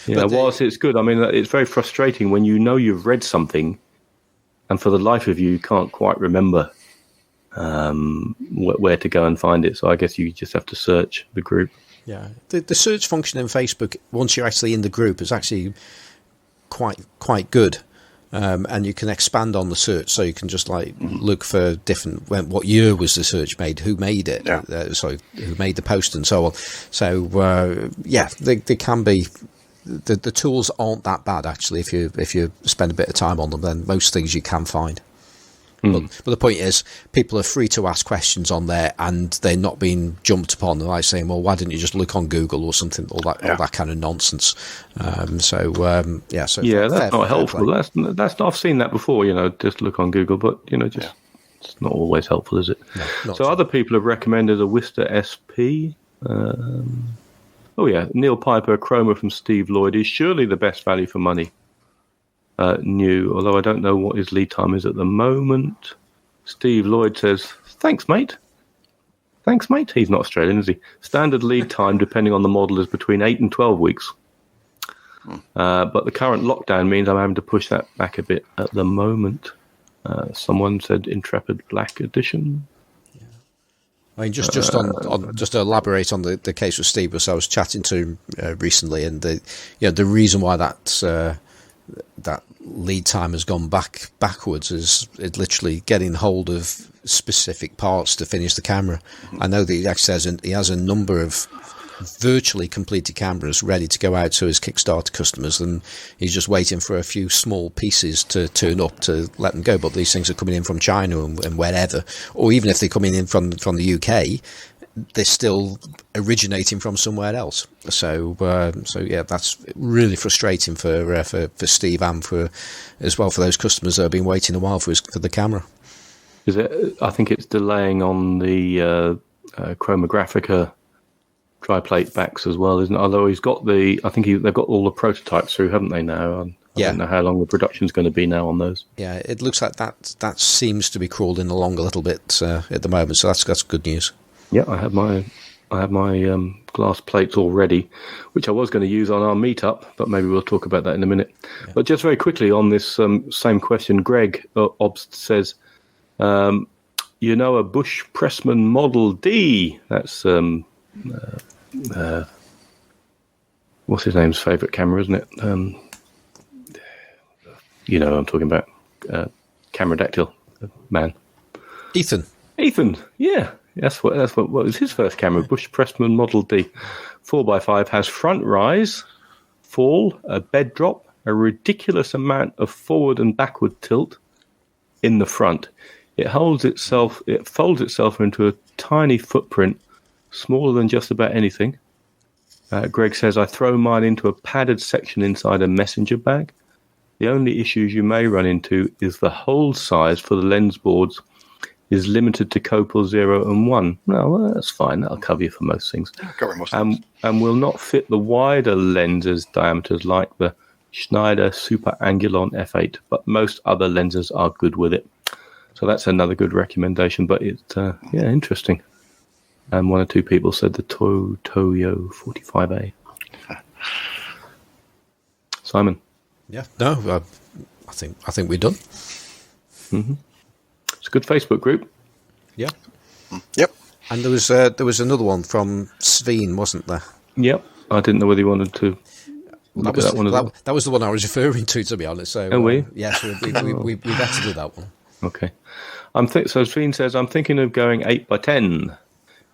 But whilst it's good, I mean, it's very frustrating when you've read something, and for the life of you can't quite remember where to go and find it. So I guess you just have to search the group. Yeah, the search function in Facebook, once you're actually in the group, is actually quite good. And you can expand on the search, so you can just look for different. What year was the search made? Who made it? Yeah. Who made the post, and so on. So they can be. The tools aren't that bad actually. If you spend a bit of time on them, then most things you can find. But the point is, people are free to ask questions on there, and they're not being jumped upon. They're like saying, "Well, why didn't you just look on Google or something?" All that kind of nonsense. That's not helpful. That's not, I've seen that before. Just look on Google, but it's not always helpful, is it? No, so other people have recommended a Vista SP. Neil Piper Chroma from Steve Lloyd is surely the best value for money. New, although I don't know what his lead time is at the moment. Steve Lloyd says, thanks, mate. He's not Australian, is he? Standard lead time, depending on the model, is between 8 and 12 weeks. But the current lockdown means I'm having to push that back a bit at the moment. Someone said Intrepid Black Edition. Yeah. I mean, just to elaborate on the case with Steve, I was chatting to him recently, and the reason why that lead time has gone backwards is it literally getting hold of specific parts to finish the camera. I know that he actually has a number of virtually completed cameras ready to go out to his Kickstarter customers, and he's just waiting for a few small pieces to turn up to let them go. But these things are coming in from China and wherever, or even if they're coming in from the UK, they're still originating from somewhere else. So that's really frustrating for Steve, and as well for those customers that have been waiting a while for the camera. Is it? I think it's delaying on the Chromographica tri-plate backs as well, isn't it? Although they've got all the prototypes through, haven't they now? I don't know how long the production's going to be now on those. Yeah, it looks like that seems to be crawling along a little bit at the moment. So that's good news. Yeah, I have my glass plates all ready, which I was going to use on our meetup, but maybe we'll talk about that in a minute. Yeah. But just very quickly on this same question, Greg Obst says, a Bush Pressman Model D. That's what's his name's favourite camera, isn't it? I'm talking about Cameradactyl man. Ethan, yeah. That's what was his first camera, Bush Pressman Model D. 4x5 has front rise, fall, a bed drop, a ridiculous amount of forward and backward tilt in the front. It folds itself into a tiny footprint, smaller than just about anything. Greg says, I throw mine into a padded section inside a messenger bag. The only issues you may run into is the hole size for the lens boards is limited to Copal 0 and 1. No, well, that's fine. That'll cover you for most things. Cover most things. And will not fit the wider lenses diameters like the Schneider Super Angulon f8, but most other lenses are good with it. So that's another good recommendation, but it's, interesting. And one or two people said the Toyo 45A. Simon? Yeah, no, I think we're done. Mm-hmm. It's a good Facebook group. Yeah. Yep. And there was another one from Svein, wasn't there? Yep. I didn't know whether you wanted to That was the one I was referring to be honest. So, we? Yes, we better do that one. Okay. So Svein says, I'm thinking of going 8x10,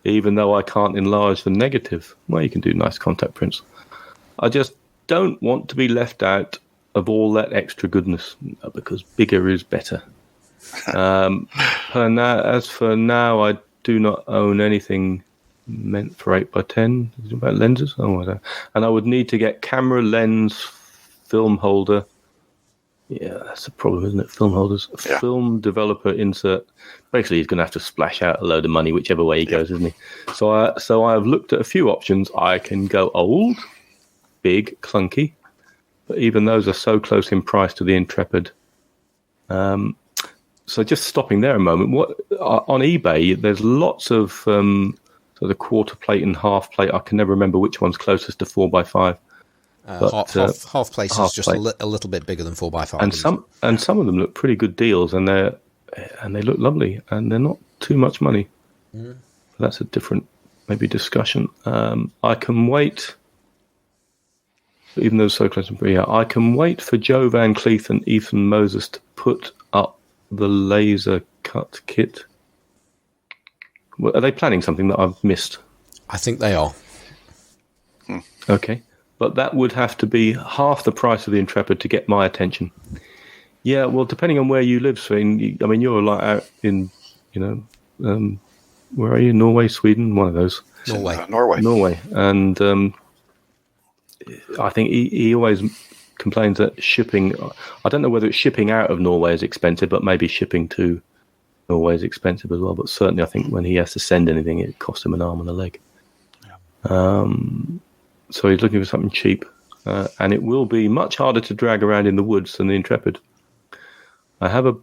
even though I can't enlarge the negative. Well, you can do nice contact prints. I just don't want to be left out of all that extra goodness, because bigger is better. As for now, I do not own anything meant for 8x10. Is it about lenses? Oh, I don't. And I would need to get camera, lens, film holder. Yeah, that's a problem, isn't it? Film holders. Yeah. Film developer insert. Basically, he's going to have to splash out a load of money whichever way he goes, isn't he? So I've looked at a few options. I can go old, big, clunky, but even those are so close in price to the Intrepid. So just stopping there a moment. On eBay, there's lots of the quarter plate and half plate. I can never remember which one's closest to 4x5. Half plate is just a little bit bigger than 4x5. And some of them look pretty good deals, and they look lovely, and they're not too much money. Mm. That's a different maybe discussion. I can wait, even though it's so close to I can wait for Joe Van Cleef and Ethan Moses to put up the laser cut kit. Are they planning something that I've missed? I think they are. Okay. But that would have to be half the price of the Intrepid to get my attention. Yeah, well, depending on where you live, Svein, I mean, you're like out in, where are you? Norway, Sweden? One of those. Norway. And I think he always complains that shipping, I don't know whether it's shipping out of Norway is expensive, but maybe shipping to Norway is expensive as well. But certainly I think when he has to send anything, it costs him an arm and a leg. Yeah. So he's looking for something cheap, and it will be much harder to drag around in the woods than the Intrepid. I have a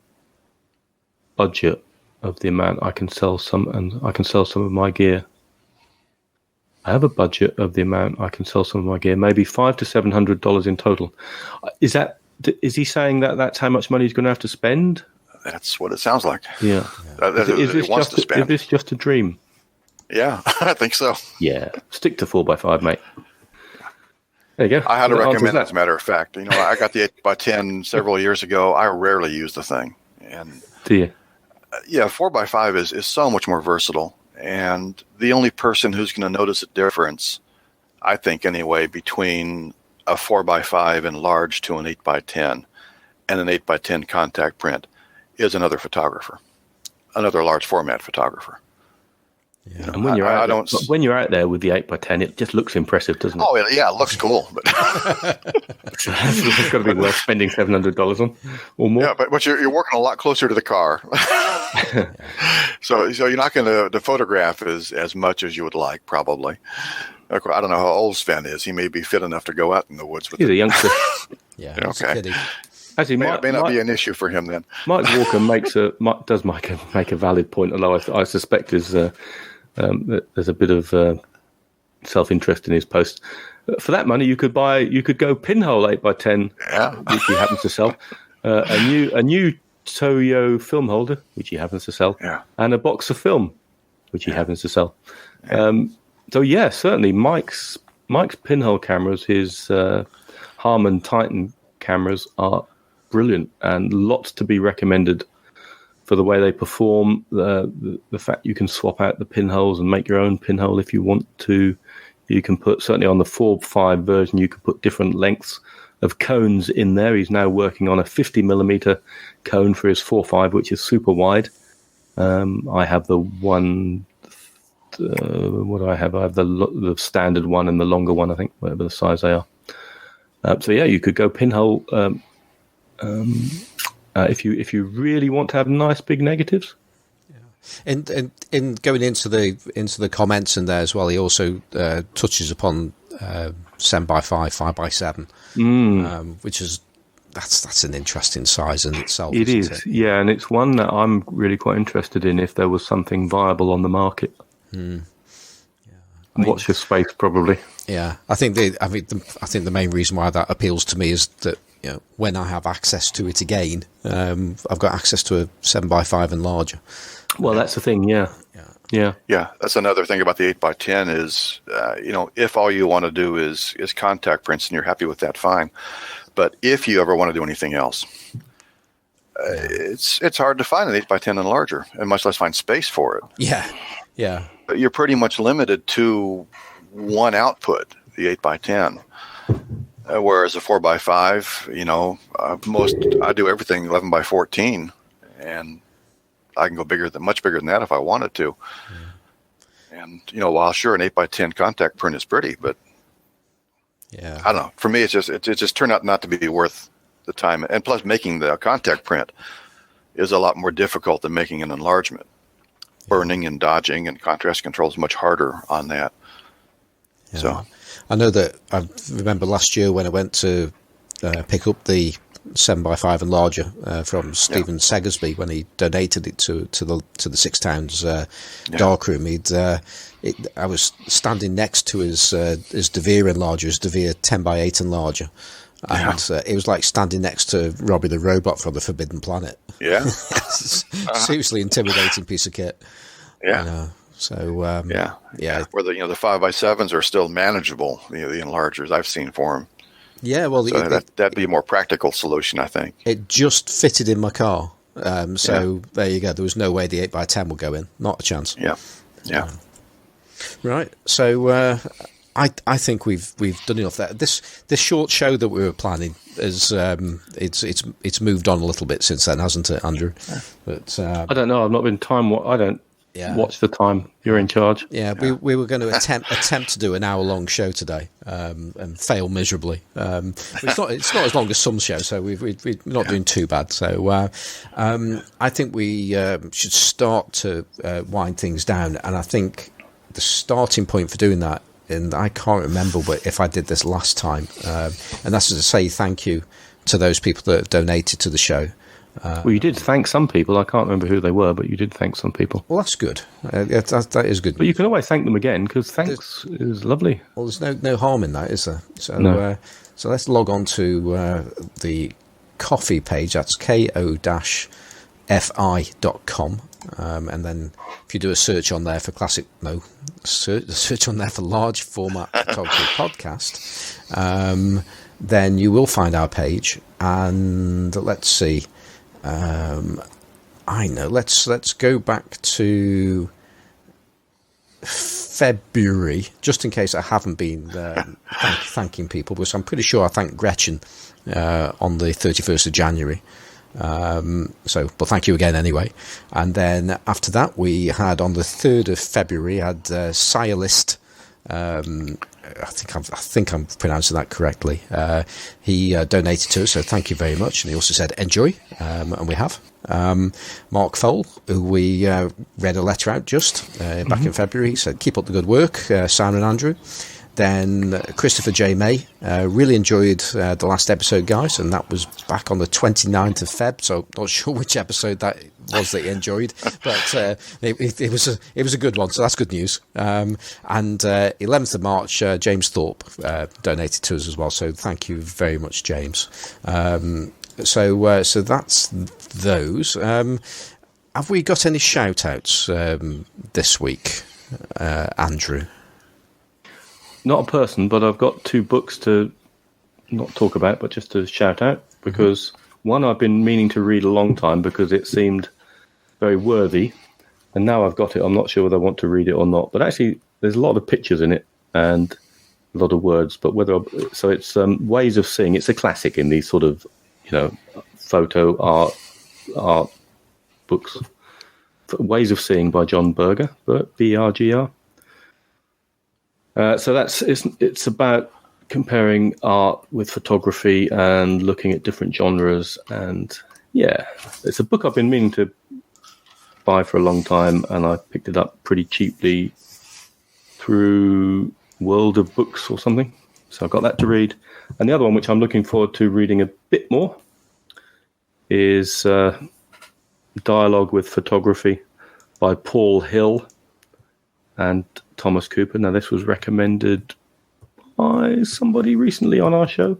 budget of the amount I can sell some, and I can sell some of my gear. Maybe $500 to $700 in total. Is he saying that that's how much money he's going to have to spend? That's what it sounds like. Yeah. Is this just a dream? Yeah, I think so. Yeah, stick to 4x5, mate. There you go. I had to recommend, as a matter of fact. I got the 8x10 several years ago. I rarely use the thing. And do you? Yeah, 4x5 is so much more versatile. And the only person who's going to notice a difference, I think anyway, between a 4x5 enlarged to an 8x10 and an 8x10 contact print is another photographer, another large format photographer. Yeah. And when you're out there with the 8x10, it just looks impressive, doesn't it? Oh yeah, it looks cool, but it's got to be worth spending $700 on or more. Yeah, but you're working a lot closer to the car, so you're not going to photograph as much as you would like, probably. I don't know how old Sven is. He may be fit enough to go out in the woods with. He's a youngster. Yeah. Okay. Actually, may not be an issue for him then. Mike Walker does make a valid point, although I suspect there's a bit of self-interest in his post. For that money, you could go pinhole 8x10, which he happens to sell, a new Toyo film holder, which he happens to sell, and a box of film, which he happens to sell. So certainly Mike's pinhole cameras, his Harman Titan cameras are brilliant and lots to be recommended for the way they perform, the fact you can swap out the pinholes and make your own pinhole if you want to. You can put, certainly on the 4.5 version, you can put different lengths of cones in there. He's now working on a 50mm cone for his 4.5, which is super wide. I have the one, what do I have? I have the standard one and the longer one, I think, whatever the size they are. You could go pinhole if you really want to have nice big negatives. And in going into the comments in there as well, he also touches upon 7x5, 5x7, which is that's an interesting size in itself. It is, yeah, and it's one that I'm really quite interested in. If there was something viable on the market, watch your space, probably. Yeah, I think the main reason why that appeals to me is that when I have access to it again, I've got access to a 7x5 and larger. Well, that's the thing, yeah. That's another thing about the 8x10 is, if all you want to do is contact prints and you're happy with that, fine. But if you ever want to do anything else, it's hard to find an 8x10 and larger, and much less find space for it. Yeah. But you're pretty much limited to one output, the 8x10. Whereas a 4x5, I do everything 11x14, and I can go much bigger than that if I wanted to. And while sure an 8x10 contact print is pretty, but I don't know. For me, it just turned out not to be worth the time. And plus, making the contact print is a lot more difficult than making an enlargement. Burning and dodging and contrast control is much harder on that. Yeah. So I know that I remember last year when I went to pick up the 7x5 and larger from Stephen Segersby when he donated it to the Six Towns darkroom. I was standing next to his DeVere enlarger, his DeVere 10x8 enlarger, and it was like standing next to Robbie the Robot from the Forbidden Planet. Yeah, seriously intimidating piece of kit. Yeah. So where the 5x7s are still manageable. The enlargers I've seen for them. Yeah, well, so that'd be a more practical solution, I think. It just fitted in my car, so there you go. There was no way the 8x10 would go in, not a chance. Yeah. Right. So I think we've done enough there. This short show that we were planning is it's moved on a little bit since then, hasn't it, Andrew? But I don't know. I've not been I don't watch the time. You're in charge. Yeah, we were going to attempt to do an hour-long show today, and fail miserably. It's not as long as some shows, so we're not doing too bad. So I think we should start to wind things down, and I think the starting point for doing that, and I can't remember if I did this last time, and that's to say thank you to those people that have donated to the show. Well, you did thank some people. I can't remember who they were, but you did thank some people. Well, that's good. That is good. But you can always thank them again, because thanks is lovely. Well, there's no harm in that, is there? So, no. So let's log on to the Ko-fi page. That's ko-fi.com. And then if you do a search on there for search on there for large format photography podcast, then you will find our page. And let's see. I know. Let's go back to February, just in case I haven't been thanking people, because I'm pretty sure I thanked Gretchen on the 31st of January. But thank you again anyway. And then after that, we had on the 3rd of February, had Sialist. I think I'm pronouncing that correctly. He donated to us, so thank you very much. And he also said enjoy, and we have. Mark Fohl, who we read a letter out just back in February, he said keep up the good work, Simon and Andrew. Then Christopher J. May, really enjoyed the last episode, guys, and that was back on the 29th of Feb, so not sure which episode that was that he enjoyed, but it was a good one, so that's good news. And 11th of March, James Thorpe donated to us as well, so thank you very much, James. So that's those. Have we got any shout-outs this week, Andrew? Not a person, but I've got 2 books to not talk about, but just to shout out, because one I've been meaning to read a long time because it seemed very worthy, and now I've got it. I'm not sure whether I want to read it or not, but actually there's a lot of pictures in it and a lot of words, but so it's Ways of Seeing. It's a classic in these sort of, photo art books. Ways of Seeing by John Berger, Bergr. So it's about comparing art with photography and looking at different genres, and it's a book I've been meaning to buy for a long time, and I picked it up pretty cheaply through World of Books or something. So I got that to read. And the other one, which I'm looking forward to reading a bit more, is Dialogue with Photography by Paul Hill and Thomas Cooper. Now, this was recommended by somebody recently on our show.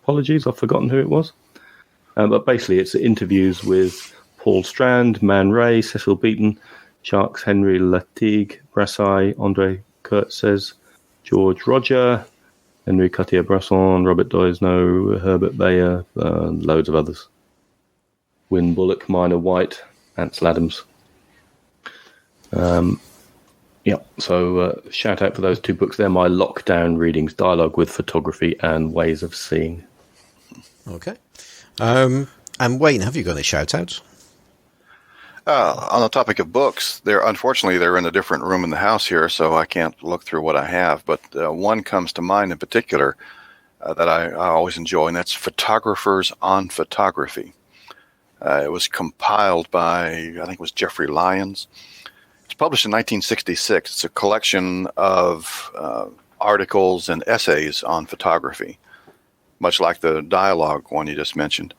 Apologies, I've forgotten who it was. But basically, it's interviews with Paul Strand, Man Ray, Cecil Beaton, Jacques Henry Latigue, Brassai, André Kurtzes, George Roger, Henri Cartier-Bresson, Robert Doisneau, Herbert Bayer, and loads of others. Wynne Bullock, Minor White, Ansel Adams. So shout out for those two books. They're my lockdown readings, Dialogue with Photography and Ways of Seeing. Okay. And Wayne, have you got any shout-outs? On the topic of books, unfortunately they're in a different room in the house here, so I can't look through what I have. But one comes to mind in particular that I always enjoy, and that's Photographers on Photography. It was compiled by, I think it was Jeffrey Lyons. It's published in 1966. It's a collection of articles and essays on photography, much like the dialogue one you just mentioned.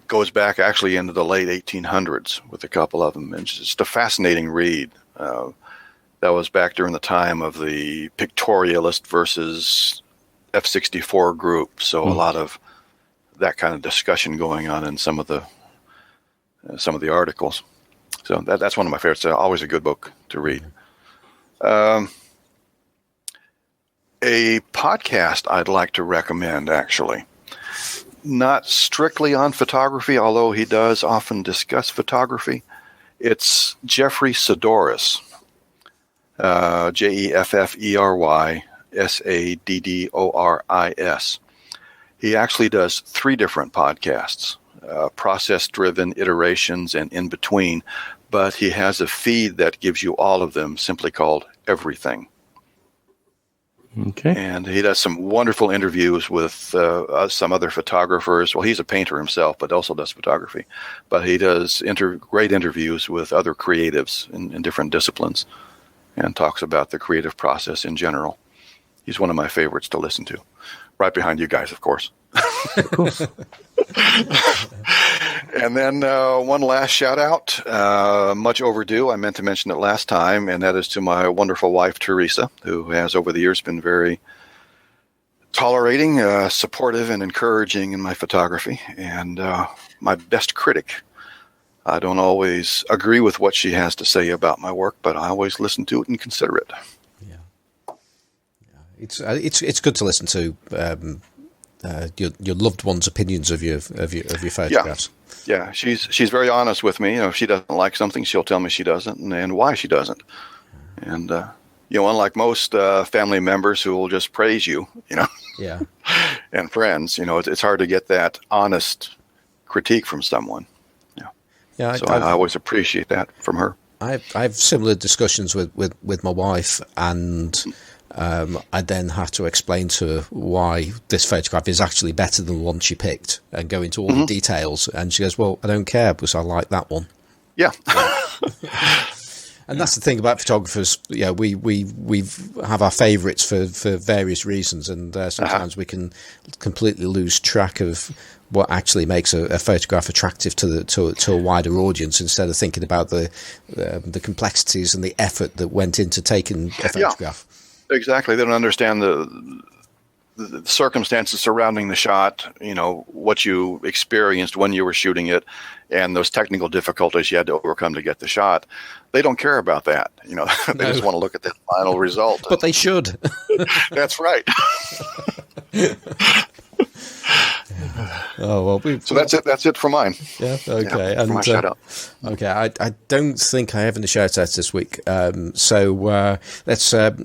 Goes back actually into the late 1800s with a couple of them. It's just a fascinating read. That was back during the time of the pictorialist versus F-64 group. So a lot of that kind of discussion going on in some of the articles. So that's one of my favorites. Always a good book to read. A podcast I'd like to recommend, actually. Not strictly on photography, although he does often discuss photography. It's Jeffrey Saddoris, Jeffery Saddoris. He actually does 3 different podcasts, process-driven, iterations, and in between, but he has a feed that gives you all of them, simply called Everything. Okay. And he does some wonderful interviews with some other photographers. Well, he's a painter himself, but also does photography. But he does great interviews with other creatives in different disciplines and talks about the creative process in general. He's one of my favorites to listen to. Right behind you guys, of course. Of course. And then one last shout out, much overdue. I meant to mention it last time, and that is to my wonderful wife, Teresa, who has over the years been very tolerating, supportive, and encouraging in my photography, and my best critic. I don't always agree with what she has to say about my work, but I always listen to it and consider it. Yeah. It's good to listen to your loved one's opinions of your photographs. Yeah, she's very honest with me. If she doesn't like something, she'll tell me she doesn't and why she doesn't. And unlike most family members who will just praise you, yeah, and friends, it's hard to get that honest critique from someone. Yeah. So I always appreciate that from her. I have similar discussions with my wife, and I then have to explain to her why this photograph is actually better than the one she picked and go into all the details. And she goes, well, I don't care because I like that one. Yeah. And that's the thing about photographers. Yeah, we have our favourites for various reasons, and sometimes we can completely lose track of what actually makes a photograph attractive to a wider audience, instead of thinking about the complexities and the effort that went into taking a photograph. Yeah, exactly. They don't understand the circumstances surrounding the shot, what you experienced when you were shooting it, and those technical difficulties you had to overcome to get the shot. They don't care about that. They just want to look at the final result. But they should. That's right. Oh well. So that's it for mine. Yeah. Okay. Yeah, for my shout out. Okay. I don't think I have any shout outs this week. So let's. So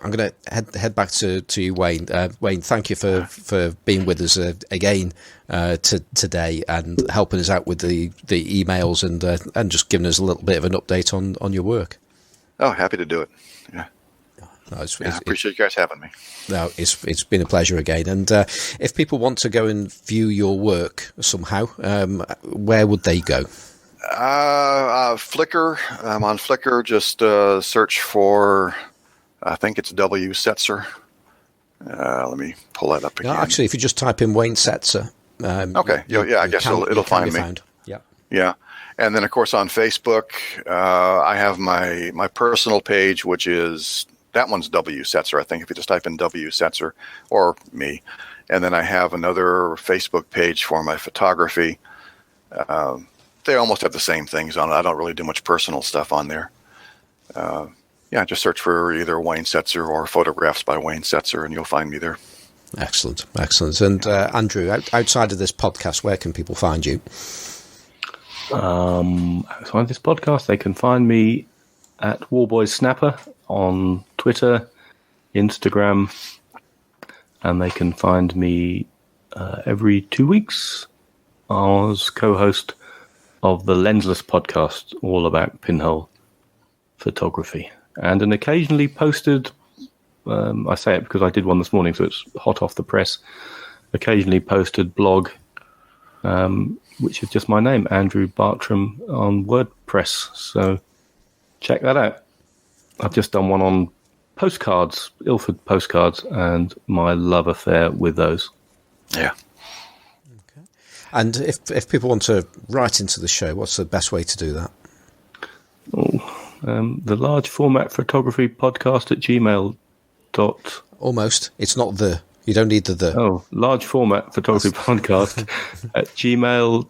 I'm going to head back to you, Wayne. Wayne, thank you for being with us again today and helping us out with the emails and just giving us a little bit of an update on your work. Oh, happy to do it. Yeah. No, I appreciate you guys having me. No, it's been a pleasure again. And if people want to go and view your work somehow, where would they go? Flickr. I'm on Flickr. Just search for, I think it's W. Setzer. Let me pull that up again. No, actually, if you just type in Wayne Setzer. Okay. I guess it'll find me. Yeah. Yeah. And then, of course, on Facebook, I have my personal page, which is, that one's W. Setzer, I think, if you just type in W. Setzer or me. And then I have another Facebook page for my photography. They almost have the same things on it. I don't really do much personal stuff on there. Just search for either Wayne Setzer or Photographs by Wayne Setzer, and you'll find me there. Excellent. And Andrew, outside of this podcast, where can people find you? Outside this podcast, they can find me at Warboys Snapper on Twitter, Instagram, and they can find me every 2 weeks as co-host of the Lensless podcast, all about pinhole photography. And an occasionally posted, I say it because I did one this morning, so it's hot off the press, occasionally posted blog, which is just my name, Andrew Bartram, on WordPress. So check that out. I've just done one on postcards, Ilford postcards, and my love affair with those. Yeah. Okay. And if people want to write into the show, what's the best way to do that? The large format photography podcast at gmail. Almost. It's not the. You don't need the. Oh, large format photography podcast at gmail.com.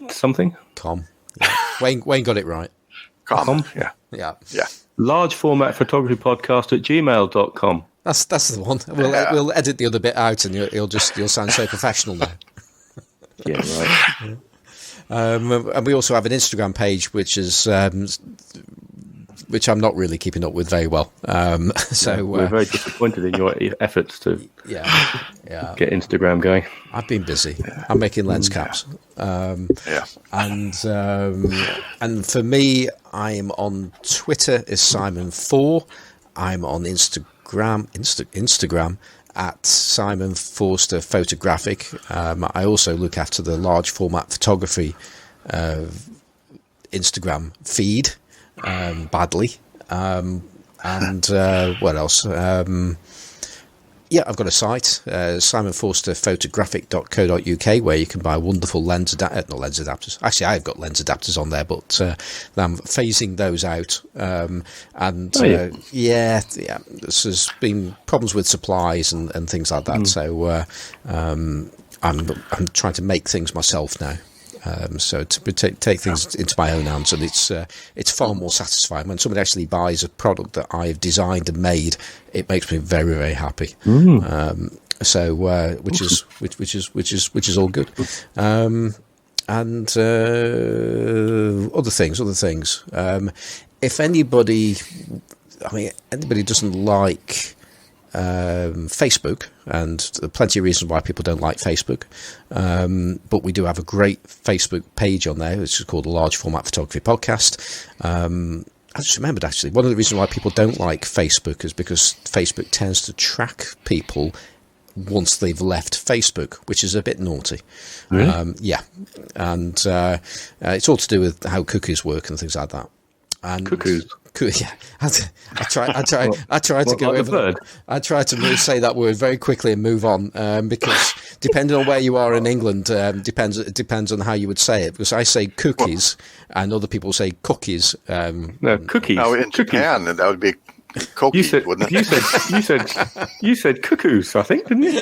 Something? Com. Yeah. Wayne got it right. Com. Yeah. Large format photography podcast at gmail.com. That's the one. We'll edit the other bit out, and you'll sound so professional now. Yeah, right. And we also have an Instagram page, which I'm not really keeping up with very well. So we're very disappointed in your efforts to get Instagram going. I've been busy. I'm making lens caps. And for me, I'm on Twitter as Simon Fohr. I'm on Instagram at Simon Forster Photographic. I also look after the large format photography Instagram feed badly. And what else? I've got a site, simonforsterphotographic.co.uk, where you can buy wonderful not lens adapters. Actually, I've got lens adapters on there, but I'm phasing those out. There's been problems with supplies and things like that. So I'm trying to make things myself now. So to take things into my own hands, and it's far more satisfying when somebody actually buys a product that I've designed and made. It makes me very, very happy. Which is all good. And other things. If anybody doesn't like Facebook, and there are plenty of reasons why people don't like Facebook, but we do have a great Facebook page on there, which is called the Large Format Photography Podcast. I just remembered, actually, one of the reasons why people don't like Facebook is because Facebook tends to track people once they've left Facebook, which is a bit naughty. Really? And it's all to do with how cookies work and things like that. And cookies. Yeah, I try to go over. I try to say that word very quickly and move on, because depending on where you are in England, depends on how you would say it. Because I say cookies, and other people say cookies. No, cookies. Now in Japan, that would be cookies, wouldn't it? You said cuckoos, I think, didn't you?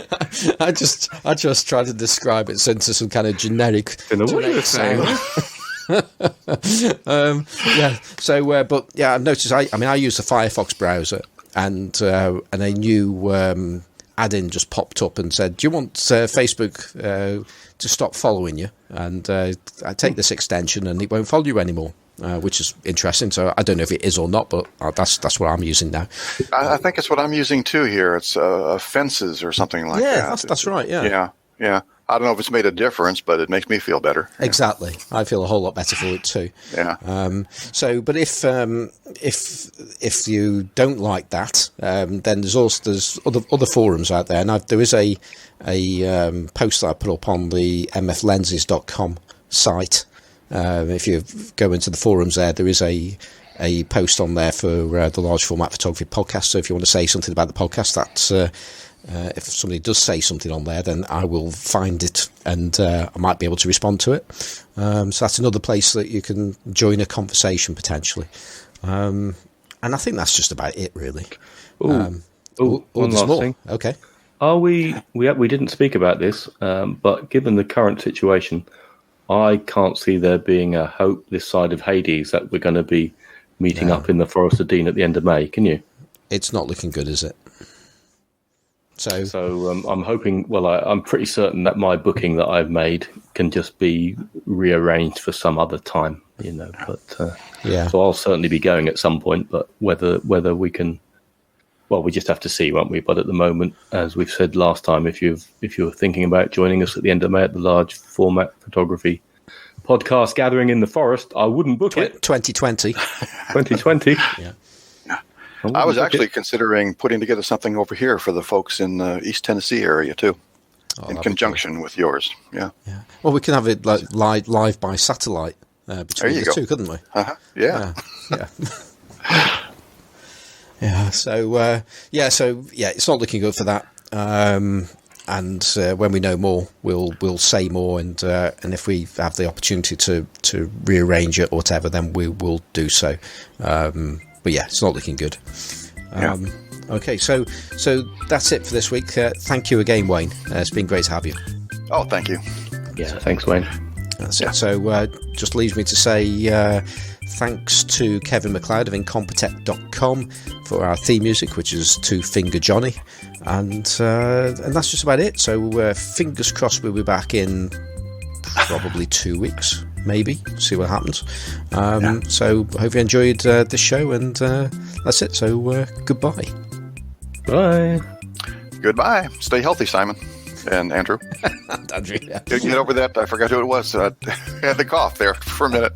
I just tried to describe it into some kind of generic sound. I've noticed. I use the Firefox browser, and a new add-in just popped up and said, "Do you want Facebook to stop following you?" And I take this extension, and it won't follow you anymore, which is interesting. So I don't know if it is or not, but that's what I'm using now. I think it's what I'm using too here. It's Fences or something like that. Yeah, that's right. Yeah. I don't know if it's made a difference, but it makes me feel better. Exactly. I feel a whole lot better for it too. Yeah. But if you don't like that, then there's other forums out there, and there is a post that I put up on the mflenses.com site. If you go into the forums there is a post on there for the Large Format Photography podcast. So if you want to say something about the podcast, that's if somebody does say something on there, then I will find it and I might be able to respond to it. So that's another place that you can join a conversation potentially. And I think that's just about it, really. One last thing. Okay. Are we didn't speak about this, but given the current situation, I can't see there being a hope this side of Hades that we're going to be meeting up in the Forest of Dean at the end of May. Can you? It's not looking good, is it? So I'm hoping. Well, I'm pretty certain that my booking that I've made can just be rearranged for some other time. But So I'll certainly be going at some point. But whether we can, well, we just have to see, won't we? But at the moment, as we've said last time, if you're thinking about joining us at the end of May at the Large Format Photography podcast gathering in the forest, I wouldn't book it. 2020. 2020. Yeah. I was actually considering putting together something over here for the folks in the East Tennessee area too, in conjunction with yours. Yeah. Well, we can have it like live by satellite between the two, couldn't we? Yeah. Yeah. So it's not looking good for that. And when we know more, we'll say more, and if we have the opportunity to rearrange it or whatever, then we will do so. But yeah, it's not looking good. Okay, so that's it for this week. Thank you again, Wayne. It's been great to have you. Oh, thank you. Yeah, thanks, Wayne. That's it. So just leaves me to say thanks to Kevin MacLeod of Incompetech.com for our theme music, which is Two Finger Johnny. And that's just about it. So fingers crossed we'll be back in probably 2 weeks, maybe. See what happens. So I hope you enjoyed this show, and that's it. So goodbye. Bye. Goodbye. Stay healthy, Simon and Andrew. Andrew, yeah. Get over that. I forgot who it was. I had the cough there for a minute.